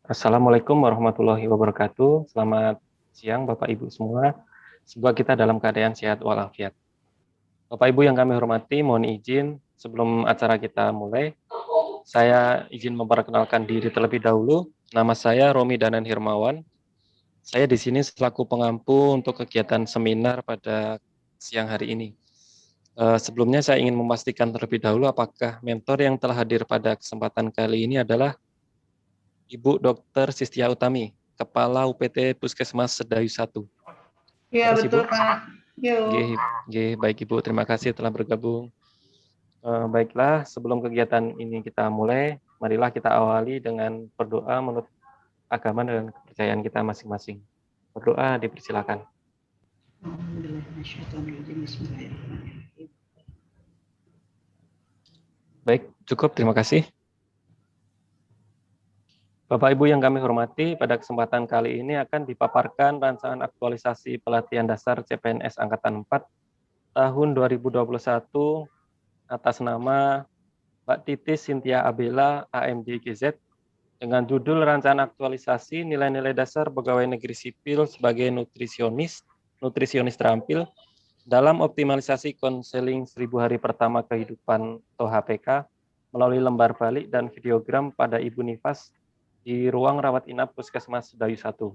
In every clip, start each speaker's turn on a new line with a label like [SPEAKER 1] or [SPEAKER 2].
[SPEAKER 1] Assalamualaikum warahmatullahi wabarakatuh. Selamat siang Bapak Ibu semua. Semoga kita dalam keadaan sehat walafiat. Bapak Ibu yang kami hormati, mohon izin sebelum acara kita mulai, saya izin memperkenalkan diri terlebih dahulu. Nama saya Romi Danan Hirmawan. Saya di sini selaku pengampu untuk kegiatan seminar pada siang hari ini. Sebelumnya saya ingin memastikan terlebih dahulu apakah mentor yang telah hadir pada kesempatan kali ini adalah Ibu Dr. Sistia Utami, Kepala UPT Puskesmas Sedayu 1.
[SPEAKER 2] Iya,
[SPEAKER 1] Terus Ibu,
[SPEAKER 2] betul, Pak. Yuk.
[SPEAKER 1] baik Ibu, terima kasih telah bergabung. Baiklah, sebelum kegiatan ini kita mulai, marilah kita awali dengan berdoa menurut agama dan kepercayaan kita masing-masing. Berdoa dipersilakan. Baik, cukup, terima kasih. Bapak Ibu yang kami hormati, pada kesempatan kali ini akan dipaparkan rancangan aktualisasi pelatihan dasar CPNS Angkatan 4 tahun 2021 atas nama Mbak Titis Cynthia Abela, AMD GZ, dengan judul Rancangan Aktualisasi Nilai-Nilai Dasar Pegawai Negeri Sipil sebagai Nutrisionis Terampil dalam Optimalisasi Konseling 1000 Hari Pertama Kehidupan atau HPK melalui lembar balik dan videogram pada Ibu Nifas di ruang rawat inap Puskesmas Sedayu 1.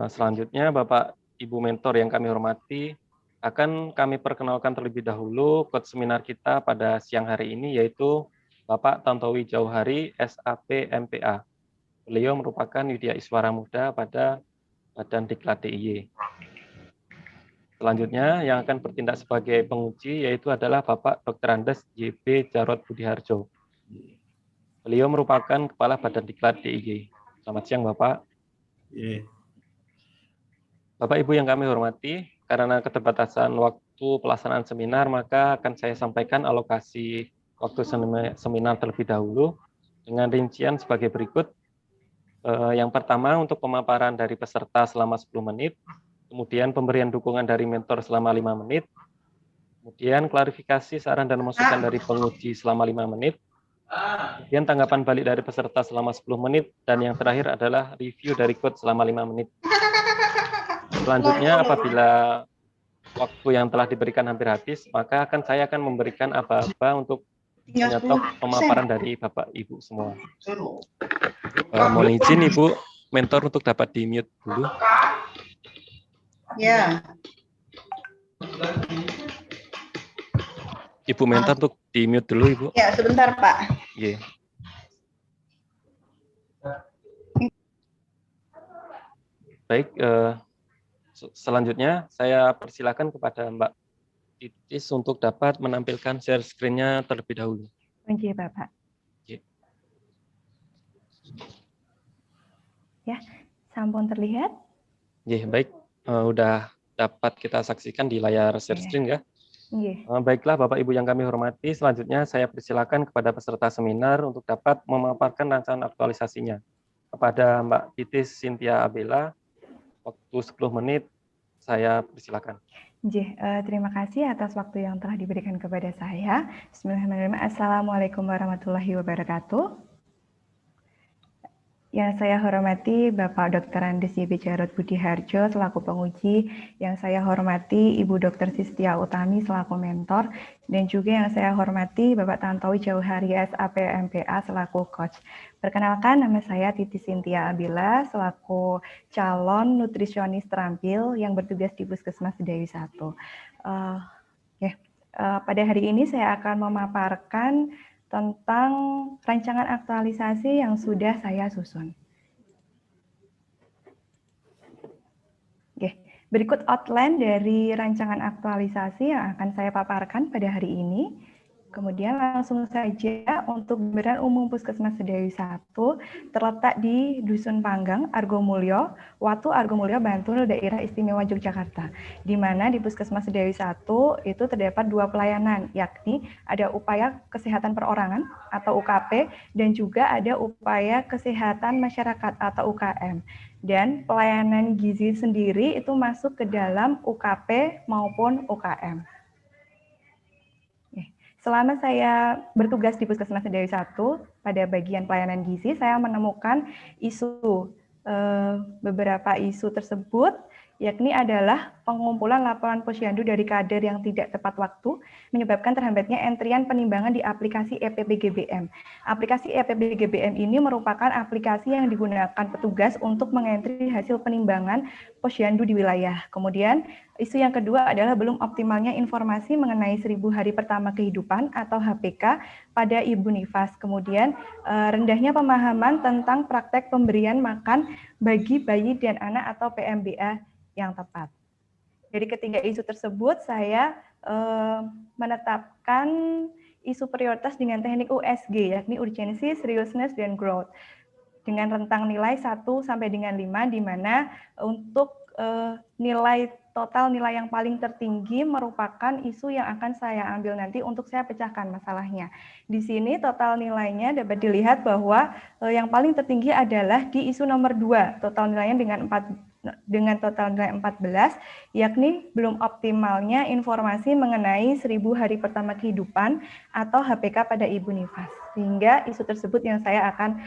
[SPEAKER 1] Selanjutnya, Bapak Ibu mentor yang kami hormati, akan kami perkenalkan terlebih dahulu coach seminar kita pada siang hari ini, yaitu Bapak Tantowi Jauhari, SAP MPA. Beliau merupakan Widya Iswara Muda pada Badan Diklat DIY. Selanjutnya, yang akan bertindak sebagai penguji yaitu adalah Bapak Dr. Andes JB Jarot Budiharjo. Beliau merupakan Kepala Badan Diklat DIY. Selamat siang, Bapak. Bapak Ibu yang kami hormati, karena keterbatasan waktu pelaksanaan seminar, maka akan saya sampaikan alokasi waktu seminar terlebih dahulu dengan rincian sebagai berikut. Yang pertama, untuk pemaparan dari peserta selama 10 menit, kemudian pemberian dukungan dari mentor selama 5 menit, kemudian klarifikasi, saran, dan masukan dari penguji selama 5 menit, kemudian tanggapan balik dari peserta selama 10 menit, dan yang terakhir adalah review dari coach selama 5 menit. Selanjutnya, apabila waktu yang telah diberikan hampir habis, maka saya akan memberikan aba-aba untuk menyetop pemaparan dari Bapak Ibu semua. Mohon izin Ibu mentor untuk dapat di-mute dulu.
[SPEAKER 2] Ya.
[SPEAKER 1] Ibu mentor untuk di-mute dulu, Ibu.
[SPEAKER 2] Ya, sebentar, Pak.
[SPEAKER 1] Yeah. Baik, selanjutnya saya persilakan kepada Mbak Titis untuk dapat menampilkan share screen-nya terlebih dahulu.
[SPEAKER 3] Oke, Bapak. Ya, sampun terlihat?
[SPEAKER 1] Ya, baik. Udah dapat kita saksikan di layar share screen ya. Baiklah Bapak Ibu yang kami hormati, selanjutnya saya persilakan kepada peserta seminar untuk dapat memaparkan rancangan aktualisasinya. Kepada Mbak Titis Cynthia Abela, waktu 10 menit, saya persilakan.
[SPEAKER 3] Terima kasih atas waktu yang telah diberikan kepada saya. Bismillahirrahmanirrahim. Assalamualaikum warahmatullahi wabarakatuh. Yang saya hormati Bapak Dr. Andes JB Jarot Budiharjo selaku penguji, yang saya hormati Ibu Dr. Sistia Utami selaku mentor, dan juga yang saya hormati Bapak Tantowi Jauhari SAP MPA selaku coach. Perkenalkan, nama saya Titis Cynthia Abela selaku calon nutrisionis terampil yang bertugas di Puskesmas Sedayu 1. Pada hari ini saya akan memaparkan tentang rancangan aktualisasi yang sudah saya susun. Berikut outline dari rancangan aktualisasi yang akan saya paparkan pada hari ini. Kemudian langsung saja untuk gambaran umum Puskesmas Sedayu 1 terletak di Dusun Panggang, Argomulyo, Watu Argomulyo, Bantul, Daerah Istimewa Yogyakarta. Di mana di Puskesmas Sedayu 1 itu terdapat 2 pelayanan, yakni ada upaya kesehatan perorangan atau UKP dan juga ada upaya kesehatan masyarakat atau UKM. Dan pelayanan gizi sendiri itu masuk ke dalam UKP maupun UKM. selama saya bertugas di Puskesmas Sedayu 1 pada bagian pelayanan gizi, saya menemukan beberapa isu tersebut, yakni adalah pengumpulan laporan posyandu dari kader yang tidak tepat waktu, menyebabkan terhambatnya entrian penimbangan di aplikasi EPPGBM. Aplikasi EPPGBM ini merupakan aplikasi yang digunakan petugas untuk mengentri hasil penimbangan posyandu di wilayah. Kemudian, isu yang kedua adalah belum optimalnya informasi mengenai 1000 hari pertama kehidupan atau HPK pada Ibu Nifas. Kemudian, rendahnya pemahaman tentang praktek pemberian makan bagi bayi dan anak atau PMBA yang tepat. Dari ketiga isu tersebut, saya menetapkan isu prioritas dengan teknik USG, yakni urgency, seriousness, dan growth, dengan rentang nilai 1 sampai dengan 5, di mana untuk total nilai yang paling tertinggi merupakan isu yang akan saya ambil nanti untuk saya pecahkan masalahnya. Di sini total nilainya dapat dilihat bahwa yang paling tertinggi adalah di isu nomor 2, total nilainya dengan total nilai 14, yakni belum optimalnya informasi mengenai 1000 hari pertama kehidupan atau HPK pada Ibu Nifas. Sehingga isu tersebut yang saya akan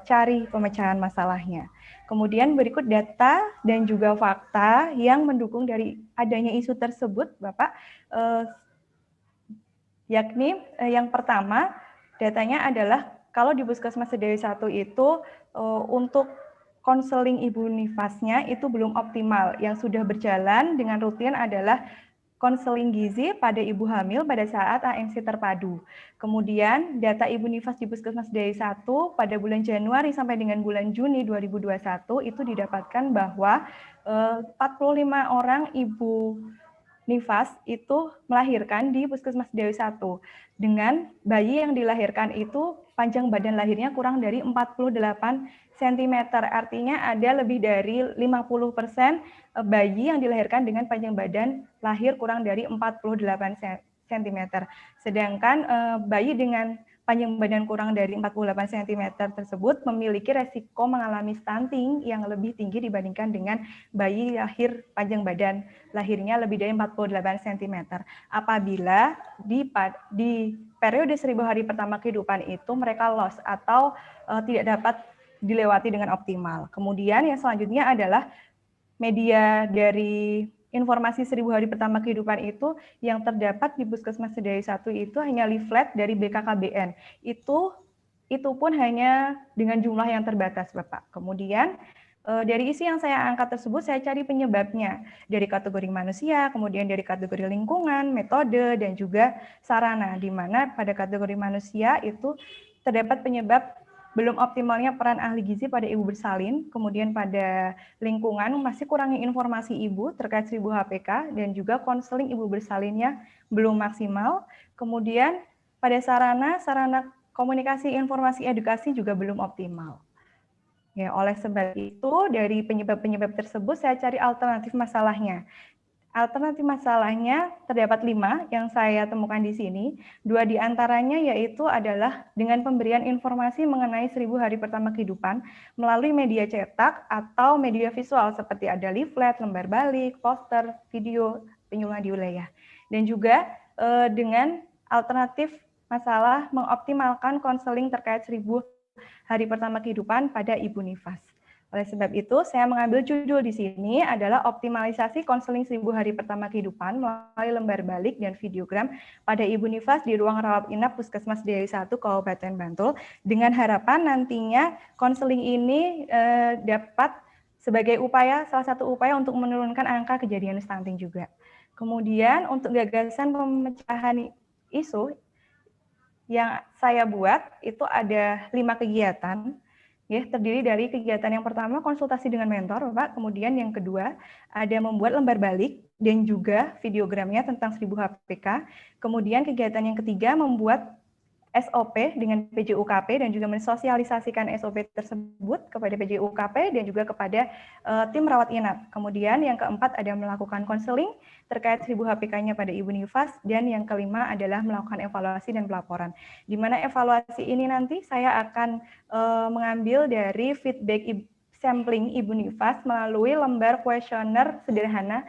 [SPEAKER 3] cari pemecahan masalahnya. Kemudian berikut data dan juga fakta yang mendukung dari adanya isu tersebut, Bapak, yakni yang pertama, datanya adalah kalau di Puskesmas Sedayu 1 itu untuk konseling Ibu Nifasnya itu belum optimal. Yang sudah berjalan dengan rutin adalah konseling gizi pada ibu hamil pada saat ANC terpadu. Kemudian data Ibu Nifas di Puskesmas Sedayu 1 pada bulan Januari sampai dengan bulan Juni 2021 itu didapatkan bahwa 45 orang ibu Nifas itu melahirkan di Puskesmas Sedayu 1. Dengan bayi yang dilahirkan itu panjang badan lahirnya kurang dari 48 cm. Artinya ada lebih dari 50% bayi yang dilahirkan dengan panjang badan lahir kurang dari 48 cm. Sedangkan bayi dengan panjang badan kurang dari 48 cm tersebut memiliki resiko mengalami stunting yang lebih tinggi dibandingkan dengan bayi lahir panjang badan lahirnya lebih dari 48 cm. Apabila di periode 1000 hari pertama kehidupan itu mereka lost atau tidak dapat dilewati dengan optimal. Kemudian yang selanjutnya adalah media dari informasi 1000 hari pertama kehidupan itu yang terdapat di Puskesmas Sedayu 1 itu hanya leaflet dari BKKBN. Itu pun hanya dengan jumlah yang terbatas, Bapak. Kemudian dari isi yang saya angkat tersebut, saya cari penyebabnya dari kategori manusia, kemudian dari kategori lingkungan, metode, dan juga sarana, di mana pada kategori manusia itu terdapat penyebab belum optimalnya peran ahli gizi pada ibu bersalin, kemudian pada lingkungan masih kurangnya informasi ibu terkait 1000 HPK, dan juga konseling ibu bersalinnya belum maksimal, kemudian pada sarana komunikasi, informasi, edukasi juga belum optimal. Ya, oleh sebab itu, dari penyebab-penyebab tersebut, saya cari alternatif masalahnya. Alternatif masalahnya terdapat 5 yang saya temukan di sini. 2 di antaranya yaitu adalah dengan pemberian informasi mengenai 1000 hari pertama kehidupan melalui media cetak atau media visual seperti ada leaflet, lembar balik, poster, video, penyuluhan di wilayah. Dan juga dengan alternatif masalah mengoptimalkan konseling terkait 1000 hari pertama kehidupan pada Ibu Nifas. Oleh sebab itu, saya mengambil judul di sini adalah optimalisasi konseling 1000 hari pertama kehidupan melalui lembar balik dan videogram pada Ibu Nifas di ruang rawat inap Puskesmas Sedayu 1 Kabupaten Bantul, dengan harapan nantinya konseling ini dapat sebagai salah satu upaya untuk menurunkan angka kejadian stunting juga. Kemudian untuk gagasan pemecahan isu yang saya buat itu ada 5 kegiatan. Ya, terdiri dari kegiatan yang pertama konsultasi dengan mentor, Bapak. Kemudian yang kedua ada membuat lembar balik dan juga videogramnya tentang 1000 HPK. Kemudian kegiatan yang ketiga membuat SOP dengan PJUKP dan juga mensosialisasikan SOP tersebut kepada PJUKP dan juga kepada tim rawat inap. Kemudian yang keempat ada melakukan konseling terkait 1000 HPK-nya pada Ibu Nifas, dan yang kelima adalah melakukan evaluasi dan pelaporan. Di mana evaluasi ini nanti saya akan mengambil dari feedback sampling Ibu Nifas melalui lembar kuesioner sederhana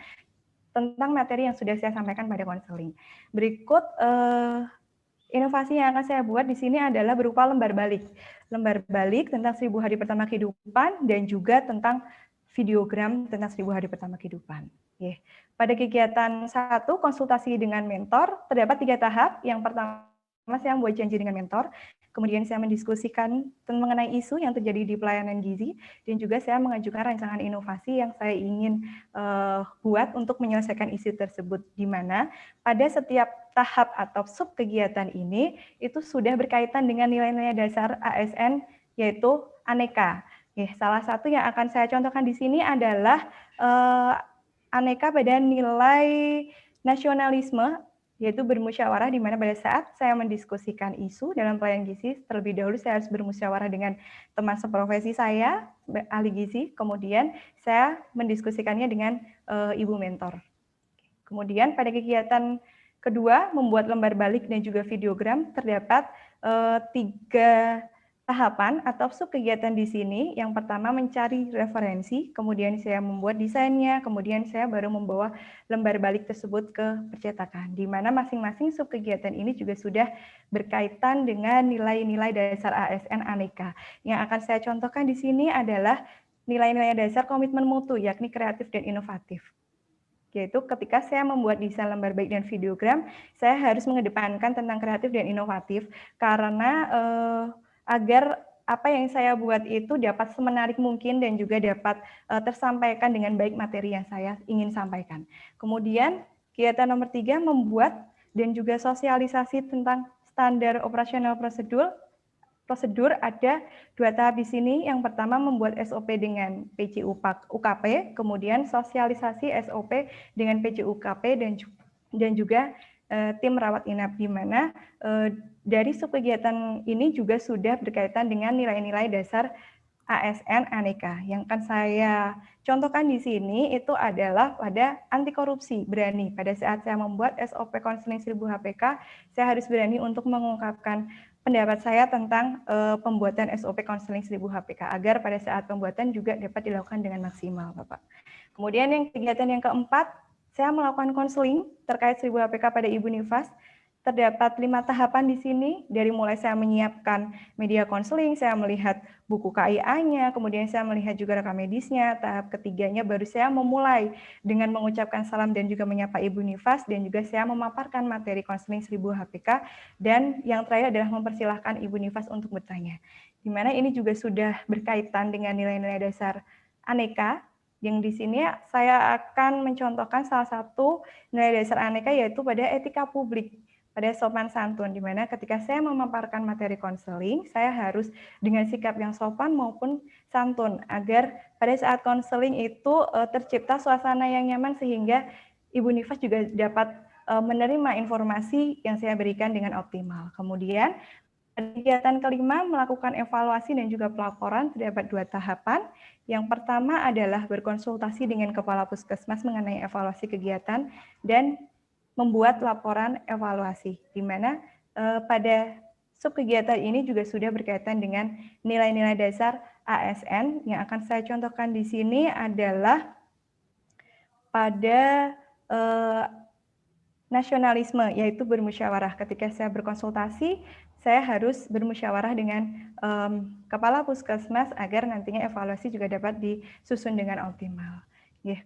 [SPEAKER 3] tentang materi yang sudah saya sampaikan pada konseling. Berikut inovasi yang akan saya buat di sini adalah berupa lembar balik. Lembar balik tentang 1000 hari pertama kehidupan dan juga tentang videogram tentang 1000 hari pertama kehidupan. Oke. Pada kegiatan 1, konsultasi dengan mentor, terdapat 3 tahap. Yang pertama, saya membuat janji dengan mentor. Kemudian saya mendiskusikan mengenai isu yang terjadi di pelayanan gizi, dan juga saya mengajukan rancangan inovasi yang saya ingin buat untuk menyelesaikan isu tersebut, di mana pada setiap tahap atau sub kegiatan ini itu sudah berkaitan dengan nilai-nilai dasar ASN, yaitu aneka. Salah satu yang akan saya contohkan di sini adalah aneka pada nilai nasionalisme, yaitu bermusyawarah, di mana pada saat saya mendiskusikan isu dalam pelayanan gizi, terlebih dahulu saya harus bermusyawarah dengan teman seprofesi saya, ahli gizi, kemudian saya mendiskusikannya dengan ibu mentor. Kemudian pada kegiatan kedua, membuat lembar balik dan juga videogram, terdapat 3 tahapan atau sub kegiatan di sini. Yang pertama, mencari referensi, kemudian saya membuat desainnya, kemudian saya baru membawa lembar balik tersebut ke percetakan, di mana masing-masing sub kegiatan ini juga sudah berkaitan dengan nilai-nilai dasar ASN aneka. Yang akan saya contohkan di sini adalah nilai-nilai dasar komitmen mutu, yakni kreatif dan inovatif. Yaitu ketika saya membuat desain lembar balik dan videogram, saya harus mengedepankan tentang kreatif dan inovatif, karena agar apa yang saya buat itu dapat semenarik mungkin dan juga dapat tersampaikan dengan baik materi yang saya ingin sampaikan. Kemudian kegiatan nomor 3, membuat dan juga sosialisasi tentang standar operasional prosedur. Ada 2 tahap di sini. Yang pertama, membuat SOP dengan PC UKP, kemudian sosialisasi SOP dengan PC UKP dan juga tim rawat inap, di mana dari subkegiatan ini juga sudah berkaitan dengan nilai-nilai dasar ASN aneka. Yang akan saya contohkan di sini itu adalah pada anti korupsi, berani. Pada saat saya membuat SOP konseling 1000 HPK, saya harus berani untuk mengungkapkan pendapat saya tentang pembuatan SOP konseling 1000 HPK, agar pada saat pembuatan juga dapat dilakukan dengan maksimal, Bapak. Kemudian yang kegiatan yang keempat, saya melakukan konseling terkait 1000 HPK pada Ibu Nifas. Terdapat 5 tahapan di sini, dari mulai saya menyiapkan media konseling, saya melihat buku KIA-nya, kemudian saya melihat juga rekam medisnya. Tahap ketiganya baru saya memulai dengan mengucapkan salam dan juga menyapa Ibu Nifas, dan juga saya memaparkan materi konseling 1000 HPK, dan yang terakhir adalah mempersilahkan Ibu Nifas untuk bertanya. Di mana ini juga sudah berkaitan dengan nilai-nilai dasar aneka, yang di sini saya akan mencontohkan salah satu nilai dasar aneka, yaitu pada etika publik, pada sopan santun, di mana ketika saya memaparkan materi konseling, saya harus dengan sikap yang sopan maupun santun, agar pada saat konseling itu tercipta suasana yang nyaman, sehingga Ibu Nifas juga dapat menerima informasi yang saya berikan dengan optimal. Kemudian kegiatan kelima, melakukan evaluasi dan juga pelaporan. Terdapat 2 tahapan. Yang pertama adalah berkonsultasi dengan Kepala Puskesmas mengenai evaluasi kegiatan dan membuat laporan evaluasi, di mana pada sub kegiatan ini juga sudah berkaitan dengan nilai-nilai dasar ASN. Yang akan saya contohkan di sini adalah pada nasionalisme, yaitu bermusyawarah. Ketika saya berkonsultasi, saya harus bermusyawarah dengan Kepala Puskesmas agar nantinya evaluasi juga dapat disusun dengan optimal.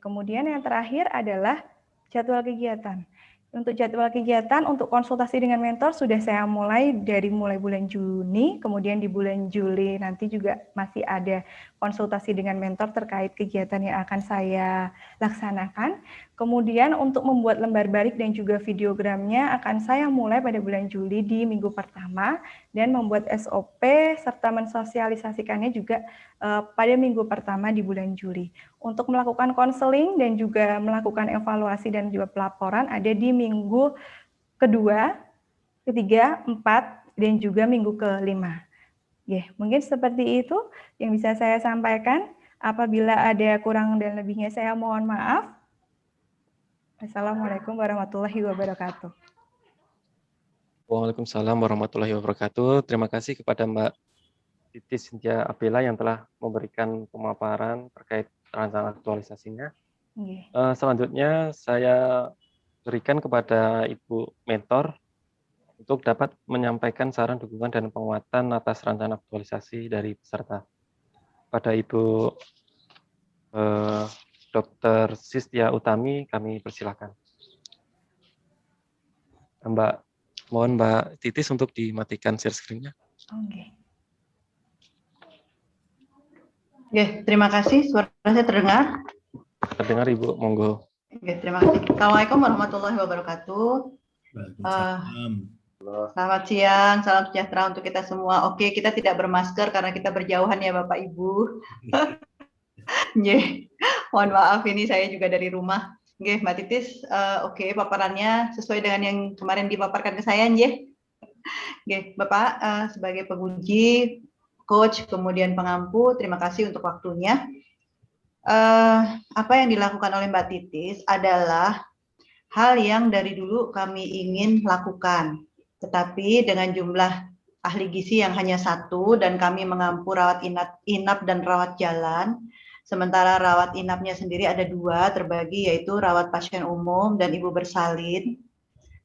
[SPEAKER 3] Kemudian yang terakhir adalah jadwal kegiatan. Untuk jadwal kegiatan, untuk konsultasi dengan mentor sudah saya mulai dari bulan Juni, kemudian di bulan Juli nanti juga masih ada konsultasi dengan mentor terkait kegiatan yang akan saya laksanakan. Kemudian untuk membuat lembar balik dan juga videogramnya akan saya mulai pada bulan Juli di minggu pertama, dan membuat SOP serta mensosialisasikannya juga pada minggu pertama di bulan Juli. Untuk melakukan konseling dan juga melakukan evaluasi dan juga pelaporan ada di minggu kedua, ketiga, 4, dan juga minggu kelima. Mungkin seperti itu yang bisa saya sampaikan. Apabila ada kurang dan lebihnya saya mohon maaf. Assalamualaikum warahmatullahi wabarakatuh.
[SPEAKER 1] Waalaikumsalam warahmatullahi wabarakatuh. Terima kasih kepada Mbak Titi Cynthia Abela yang telah memberikan pemaparan terkait rancangan aktualisasinya. Selanjutnya saya berikan kepada Ibu Mentor untuk dapat menyampaikan saran dukungan dan penguatan atas rancangan aktualisasi dari peserta. Pada Ibu Dr. Sistia Utami, kami persilakan. Mohon Mbak Titis untuk dimatikan share screen-nya.
[SPEAKER 3] Oke.
[SPEAKER 2] Oke, terima kasih. Suara saya terdengar?
[SPEAKER 1] Terdengar Ibu, monggo.
[SPEAKER 2] Oke, terima kasih. Assalamualaikum warahmatullahi wabarakatuh. Selamat siang, salam sejahtera untuk kita semua. Oke, kita tidak bermasker karena kita berjauhan ya Bapak Ibu. Mohon maaf, ini saya juga dari rumah. Oke, Mbak Titis, oke, paparannya sesuai dengan yang kemarin dipaparkan ke saya, nggih. Oke, Bapak, sebagai penguji, coach, kemudian pengampu, terima kasih untuk waktunya. Apa yang dilakukan oleh Mbak Titis adalah hal yang dari dulu kami ingin lakukan, tetapi dengan jumlah ahli gizi yang hanya 1 dan kami mengampu rawat inap dan rawat jalan, sementara rawat inapnya sendiri ada 2 terbagi, yaitu rawat pasien umum dan ibu bersalin,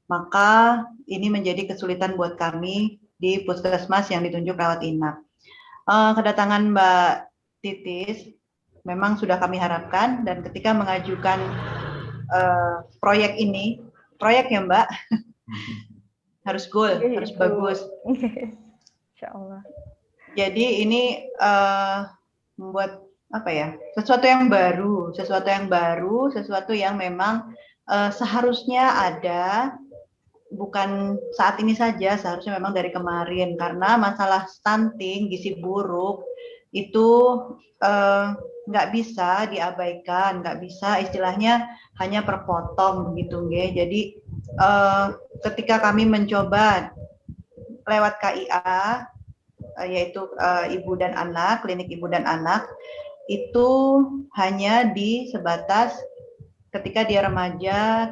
[SPEAKER 2] maka ini menjadi kesulitan buat kami di puskesmas yang ditunjuk rawat inap. Kedatangan Mbak Titis memang sudah kami harapkan, dan ketika mengajukan proyek ini, proyek ya Mbak, harus goal, harus bagus.
[SPEAKER 3] Insya Allah.
[SPEAKER 2] Jadi ini membuat apa ya, sesuatu yang baru, sesuatu yang memang seharusnya ada, bukan saat ini saja, seharusnya memang dari kemarin, karena masalah stunting, gizi buruk itu nggak bisa diabaikan, nggak bisa istilahnya hanya perpotong begitu, nggih. Jadi ketika kami mencoba lewat KIA, yaitu ibu dan anak, klinik ibu dan anak, itu hanya di sebatas ketika dia remaja,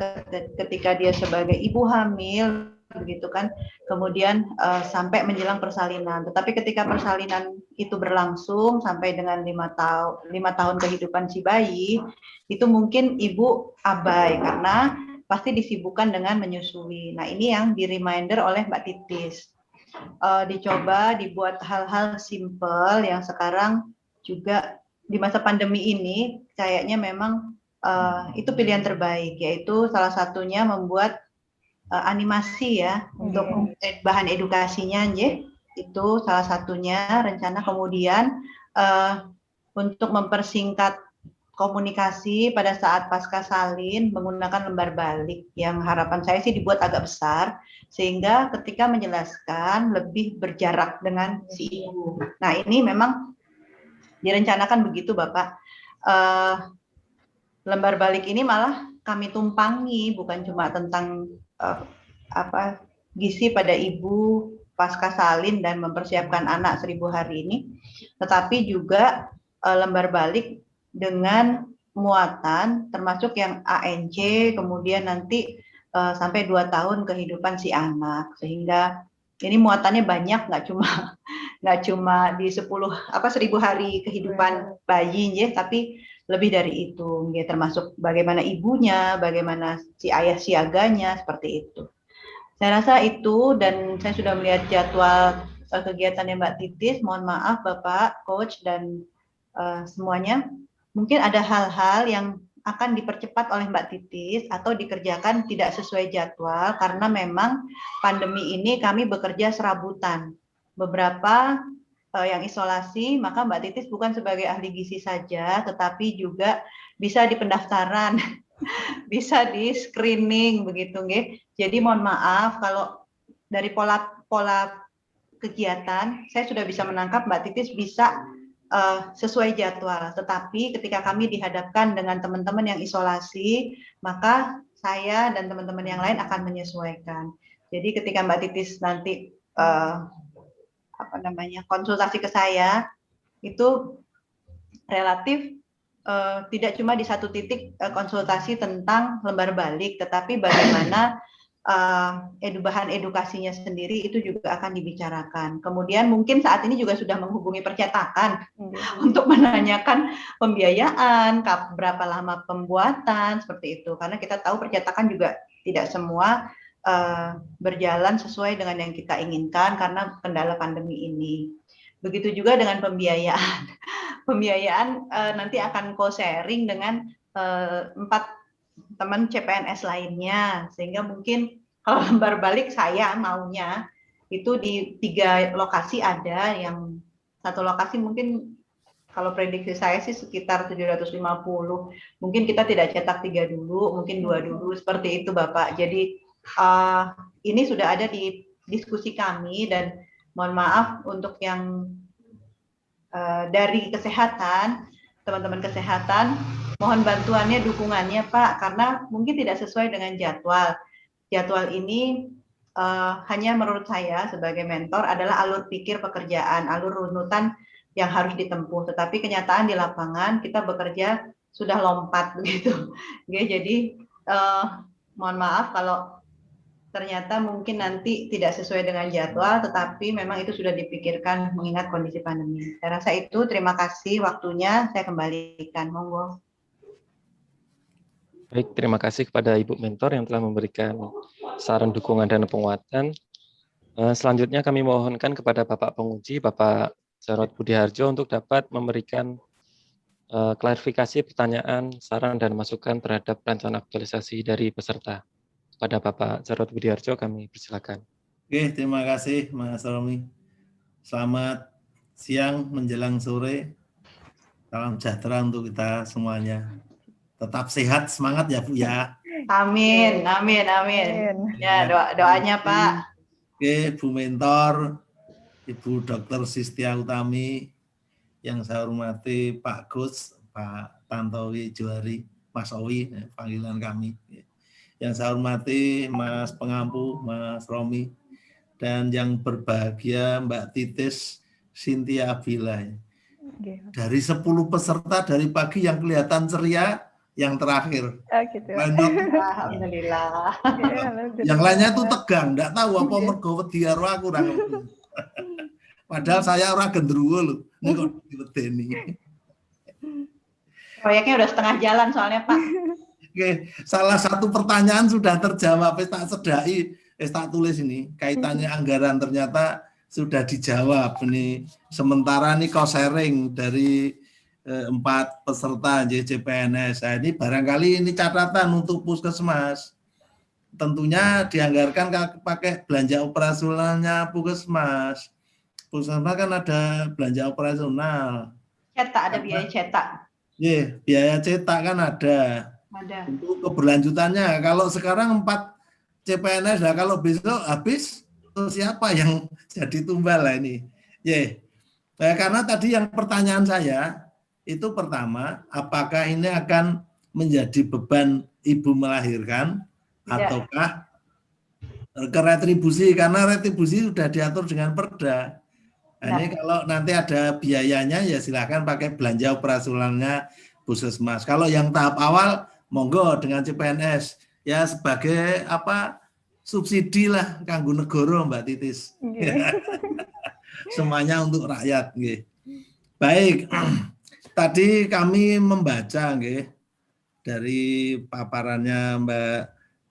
[SPEAKER 2] ketika dia sebagai ibu hamil, begitu kan, kemudian sampai menjelang persalinan. Tetapi ketika persalinan itu berlangsung sampai dengan 5 tahun kehidupan si bayi, itu mungkin ibu abai karena pasti disibukkan dengan menyusui. Nah, ini yang di reminder oleh Mbak Titis. Dicoba dibuat hal-hal simple yang sekarang juga di masa pandemi ini kayaknya memang itu pilihan terbaik, yaitu salah satunya membuat animasi ya untuk bahan edukasinya, itu salah satunya rencana. Kemudian untuk mempersingkat komunikasi pada saat pasca salin menggunakan lembar balik, yang harapan saya sih dibuat agak besar sehingga ketika menjelaskan lebih berjarak dengan si ibu. Nah, ini memang direncanakan begitu Bapak. Lembar balik ini malah kami tumpangi, bukan cuma tentang gizi pada ibu pasca salin dan mempersiapkan anak 1000 hari ini, tetapi juga lembar balik dengan muatan termasuk yang ANC, kemudian nanti sampai 2 tahun kehidupan si anak, sehingga ini muatannya banyak, nggak cuma di 1000 hari kehidupan bayi, tapi lebih dari itu, termasuk bagaimana ibunya, bagaimana si ayah siaganya, seperti itu. Saya rasa itu, dan saya sudah melihat jadwal kegiatannya Mbak Titis. Mohon maaf Bapak, Coach, dan semuanya. Mungkin ada hal-hal yang akan dipercepat oleh Mbak Titis atau dikerjakan tidak sesuai jadwal, karena memang pandemi ini kami bekerja serabutan. Beberapa yang isolasi, maka Mbak Titis bukan sebagai ahli gizi saja, tetapi juga bisa di pendaftaran, bisa di screening, begitu, nggih. Jadi mohon maaf kalau dari pola kegiatan, saya sudah bisa menangkap Mbak Titis bisa sesuai jadwal, tetapi ketika kami dihadapkan dengan teman-teman yang isolasi, maka saya dan teman-teman yang lain akan menyesuaikan. Jadi ketika Mbak Titis nanti konsultasi ke saya, itu relatif tidak cuma di satu titik konsultasi tentang lembar balik, tetapi bagaimana bahan edukasinya sendiri itu juga akan dibicarakan. Kemudian mungkin saat ini juga sudah menghubungi percetakan untuk menanyakan pembiayaan, berapa lama pembuatan, seperti itu. Karena kita tahu percetakan juga tidak semua berjalan sesuai dengan yang kita inginkan karena kendala pandemi ini. Begitu juga dengan pembiayaan. Pembiayaan nanti akan co-sharing dengan 4 teman CPNS lainnya, sehingga mungkin kalau lembar balik saya maunya itu di 3 lokasi ada, yang satu lokasi mungkin kalau prediksi saya sih sekitar 750, mungkin kita tidak cetak 3 dulu, mungkin 2 dulu, seperti itu Bapak. Jadi ini sudah ada di diskusi kami, dan mohon maaf untuk yang dari kesehatan, teman-teman kesehatan, mohon bantuannya, dukungannya Pak, karena mungkin tidak sesuai dengan jadwal. Jadwal ini hanya menurut saya sebagai mentor adalah alur pikir pekerjaan, alur runutan yang harus ditempuh. Tetapi kenyataan di lapangan kita bekerja sudah lompat begitu. Jadi mohon maaf kalau ternyata mungkin nanti tidak sesuai dengan jadwal, tetapi memang itu sudah dipikirkan mengingat kondisi pandemi. Saya rasa itu, terima kasih waktunya, saya kembalikan, monggo.
[SPEAKER 1] Baik, terima kasih kepada Ibu Mentor yang telah memberikan saran dukungan dan penguatan. Selanjutnya kami mohonkan kepada Bapak Penguji, Bapak Jarod Budiharjo untuk dapat memberikan klarifikasi pertanyaan, saran, dan masukan terhadap rencana aktualisasi dari peserta. Pada Bapak Jarod Budiharjo, kami persilakan.
[SPEAKER 4] Oke, terima kasih Mas Romi. Selamat siang menjelang sore. Salam sejahtera untuk kita semuanya. Tetap sehat, semangat ya Bu ya.
[SPEAKER 2] Amin, amin, amin. Ya, doanya Pak.
[SPEAKER 4] Oke, Bu Mentor, Ibu Dr. Sistia Utami, yang saya hormati Pak Gus, Pak Tantowi Johari, Mas Owi, panggilan kami. Yang saya hormati Mas Pengampu, Mas Romi, dan yang berbahagia Mbak Titis Cynthia Abila. Dari 10 peserta dari pagi yang kelihatan ceria, yang terakhir.
[SPEAKER 3] Gitu.
[SPEAKER 2] Alhamdulillah.
[SPEAKER 4] Yang lainnya itu tegang, enggak tahu apa mergo wedi karo aku ora ngerti. Padahal saya ora gendruwo lho. Ini kok diwedeni.
[SPEAKER 2] Proyeknya udah setengah jalan soalnya Pak.
[SPEAKER 4] Oke, salah satu pertanyaan sudah terjawab, tak sedai, tak tulis ini, kaitannya anggaran ternyata sudah dijawab. Ini sementara ini co-sharing dari 4 peserta JCPNS. Nah, ini barangkali ini catatan untuk puskesmas. Tentunya dianggarkan pakai belanja operasionalnya puskesmas. Puskesmas kan ada belanja operasional.
[SPEAKER 2] Cetak, ada biaya cetak.
[SPEAKER 4] Iya, biaya cetak kan ada. Untuk keberlanjutannya, kalau sekarang 4 CPNS, nah kalau besok habis, siapa yang jadi tumbal lah ini? Nah, karena tadi yang pertanyaan saya, itu pertama, apakah ini akan menjadi beban ibu melahirkan, ataukah ke retribusi, karena retribusi sudah diatur dengan perda. Nah, ini kalau nanti ada biayanya, ya silakan pakai belanja operasionalnya puskesmas. Kalau yang tahap awal, monggo dengan CPNS ya sebagai subsidi lah kanggo negara Mbak Titis. Semuanya untuk rakyat nggih. Baik. Tadi kami membaca nggih dari paparannya Mbak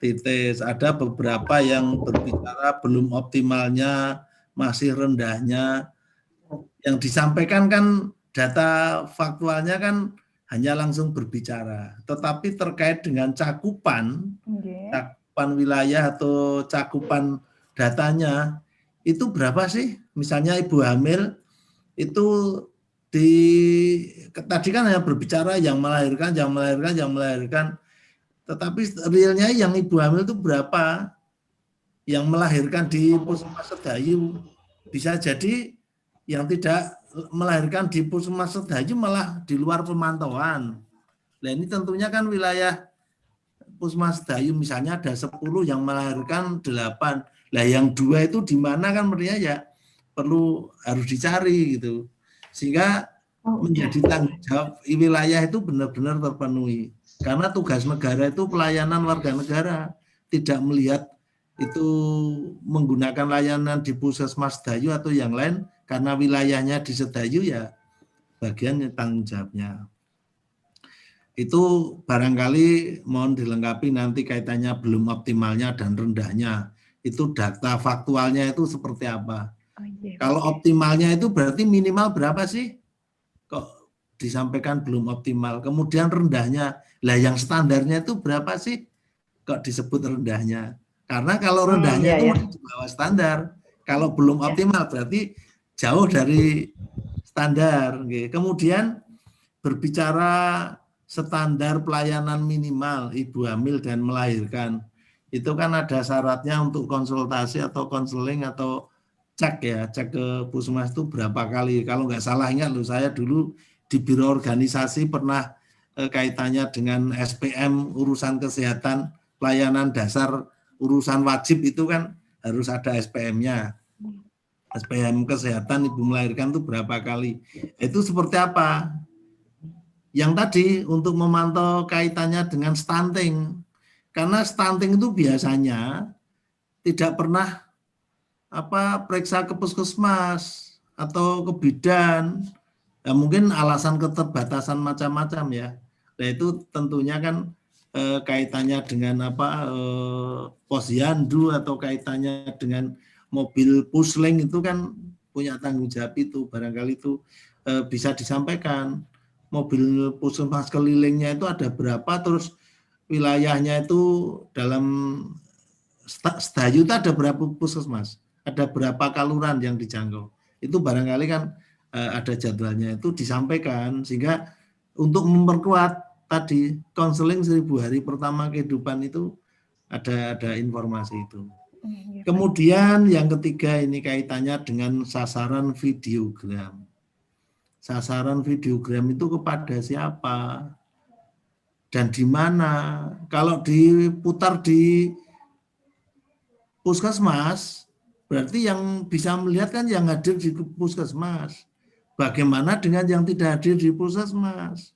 [SPEAKER 4] Titis, ada beberapa yang berbicara belum optimalnya, masih rendahnya. Yang disampaikan kan data faktualnya kan hanya langsung berbicara, tetapi terkait dengan cakupan wilayah atau cakupan datanya, itu berapa sih? Misalnya ibu hamil itu tadi kan hanya berbicara yang melahirkan, tetapi realnya yang ibu hamil itu berapa? Yang melahirkan di Puskesmas Sedayu, bisa jadi yang tidak melahirkan di Puskesmas Sedayu malah di luar pemantauan. Nah ini tentunya kan wilayah Puskesmas Sedayu misalnya ada 10 yang melahirkan 8. Lah yang 2 itu di mana kan mestinya ya harus dicari gitu. Sehingga menjadi tanggung jawab wilayah itu benar-benar terpenuhi. Karena tugas negara itu pelayanan warga negara, tidak melihat itu menggunakan layanan di Puskesmas Sedayu atau yang lain, karena wilayahnya di Sedayu ya bagian tanggung jawabnya. Itu barangkali mohon dilengkapi nanti kaitannya belum optimalnya dan rendahnya. Itu data faktualnya itu seperti apa.
[SPEAKER 3] Oh, iya.
[SPEAKER 4] Kalau optimalnya itu berarti minimal berapa sih? Kok disampaikan belum optimal. Kemudian rendahnya, lah yang standarnya itu berapa sih? Kok disebut rendahnya? Karena kalau rendahnya
[SPEAKER 2] Iya,
[SPEAKER 4] itu
[SPEAKER 2] ya.
[SPEAKER 4] masih di bawah standar. Kalau belum
[SPEAKER 2] Ya.
[SPEAKER 4] optimal berarti jauh dari standar. Kemudian berbicara standar pelayanan minimal ibu hamil dan melahirkan. Itu kan ada syaratnya untuk konsultasi atau konseling atau cek ya, cek ke puskesmas itu berapa kali. Kalau nggak salah ingat loh, saya dulu di biro organisasi pernah kaitannya dengan SPM, urusan kesehatan, pelayanan dasar, urusan wajib itu kan harus ada SPM-nya. SPM kesehatan ibu melahirkan itu berapa kali. Itu seperti apa? Yang tadi untuk memantau kaitannya dengan stunting. Karena stunting itu biasanya tidak pernah periksa ke puskesmas atau ke bidan. Ya, mungkin alasan keterbatasan macam-macam ya. Nah itu tentunya kan kaitannya dengan posyandu atau kaitannya dengan mobil pusling itu kan punya tanggung jawab itu. Barangkali itu bisa disampaikan. Mobil puskesmas kelilingnya itu ada berapa, terus wilayahnya itu dalam Sedayu itu ada berapa puskesmas, ada berapa kaluran yang dijangkau. Itu barangkali kan ada jadwalnya, itu disampaikan sehingga untuk memperkuat tadi konseling 1000 hari pertama kehidupan itu ada informasi itu. Kemudian yang ketiga ini kaitannya dengan sasaran videogram. Sasaran videogram itu kepada siapa dan di mana? Kalau diputar di puskesmas, berarti yang bisa melihat kan yang hadir di puskesmas. Bagaimana dengan yang tidak hadir di puskesmas?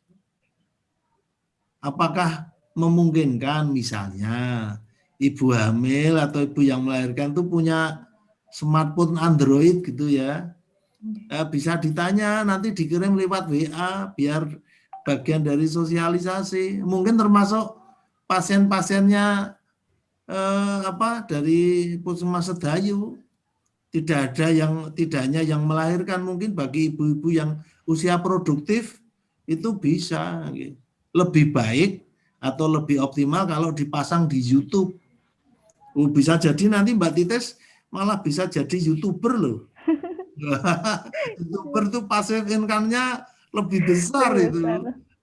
[SPEAKER 4] Apakah memungkinkan misalnya ibu hamil atau ibu yang melahirkan itu punya smartphone Android gitu ya? Bisa ditanya, nanti dikirim lewat WA biar bagian dari sosialisasi. Mungkin termasuk pasien-pasiennya dari puskesmas Sedayu tidak hanya yang melahirkan, mungkin bagi ibu-ibu yang usia produktif itu bisa lebih baik atau lebih optimal kalau dipasang di YouTube. Bisa jadi nanti Mbak Titis malah bisa jadi YouTuber loh. YouTuber tuh passive income-nya lebih besar itu.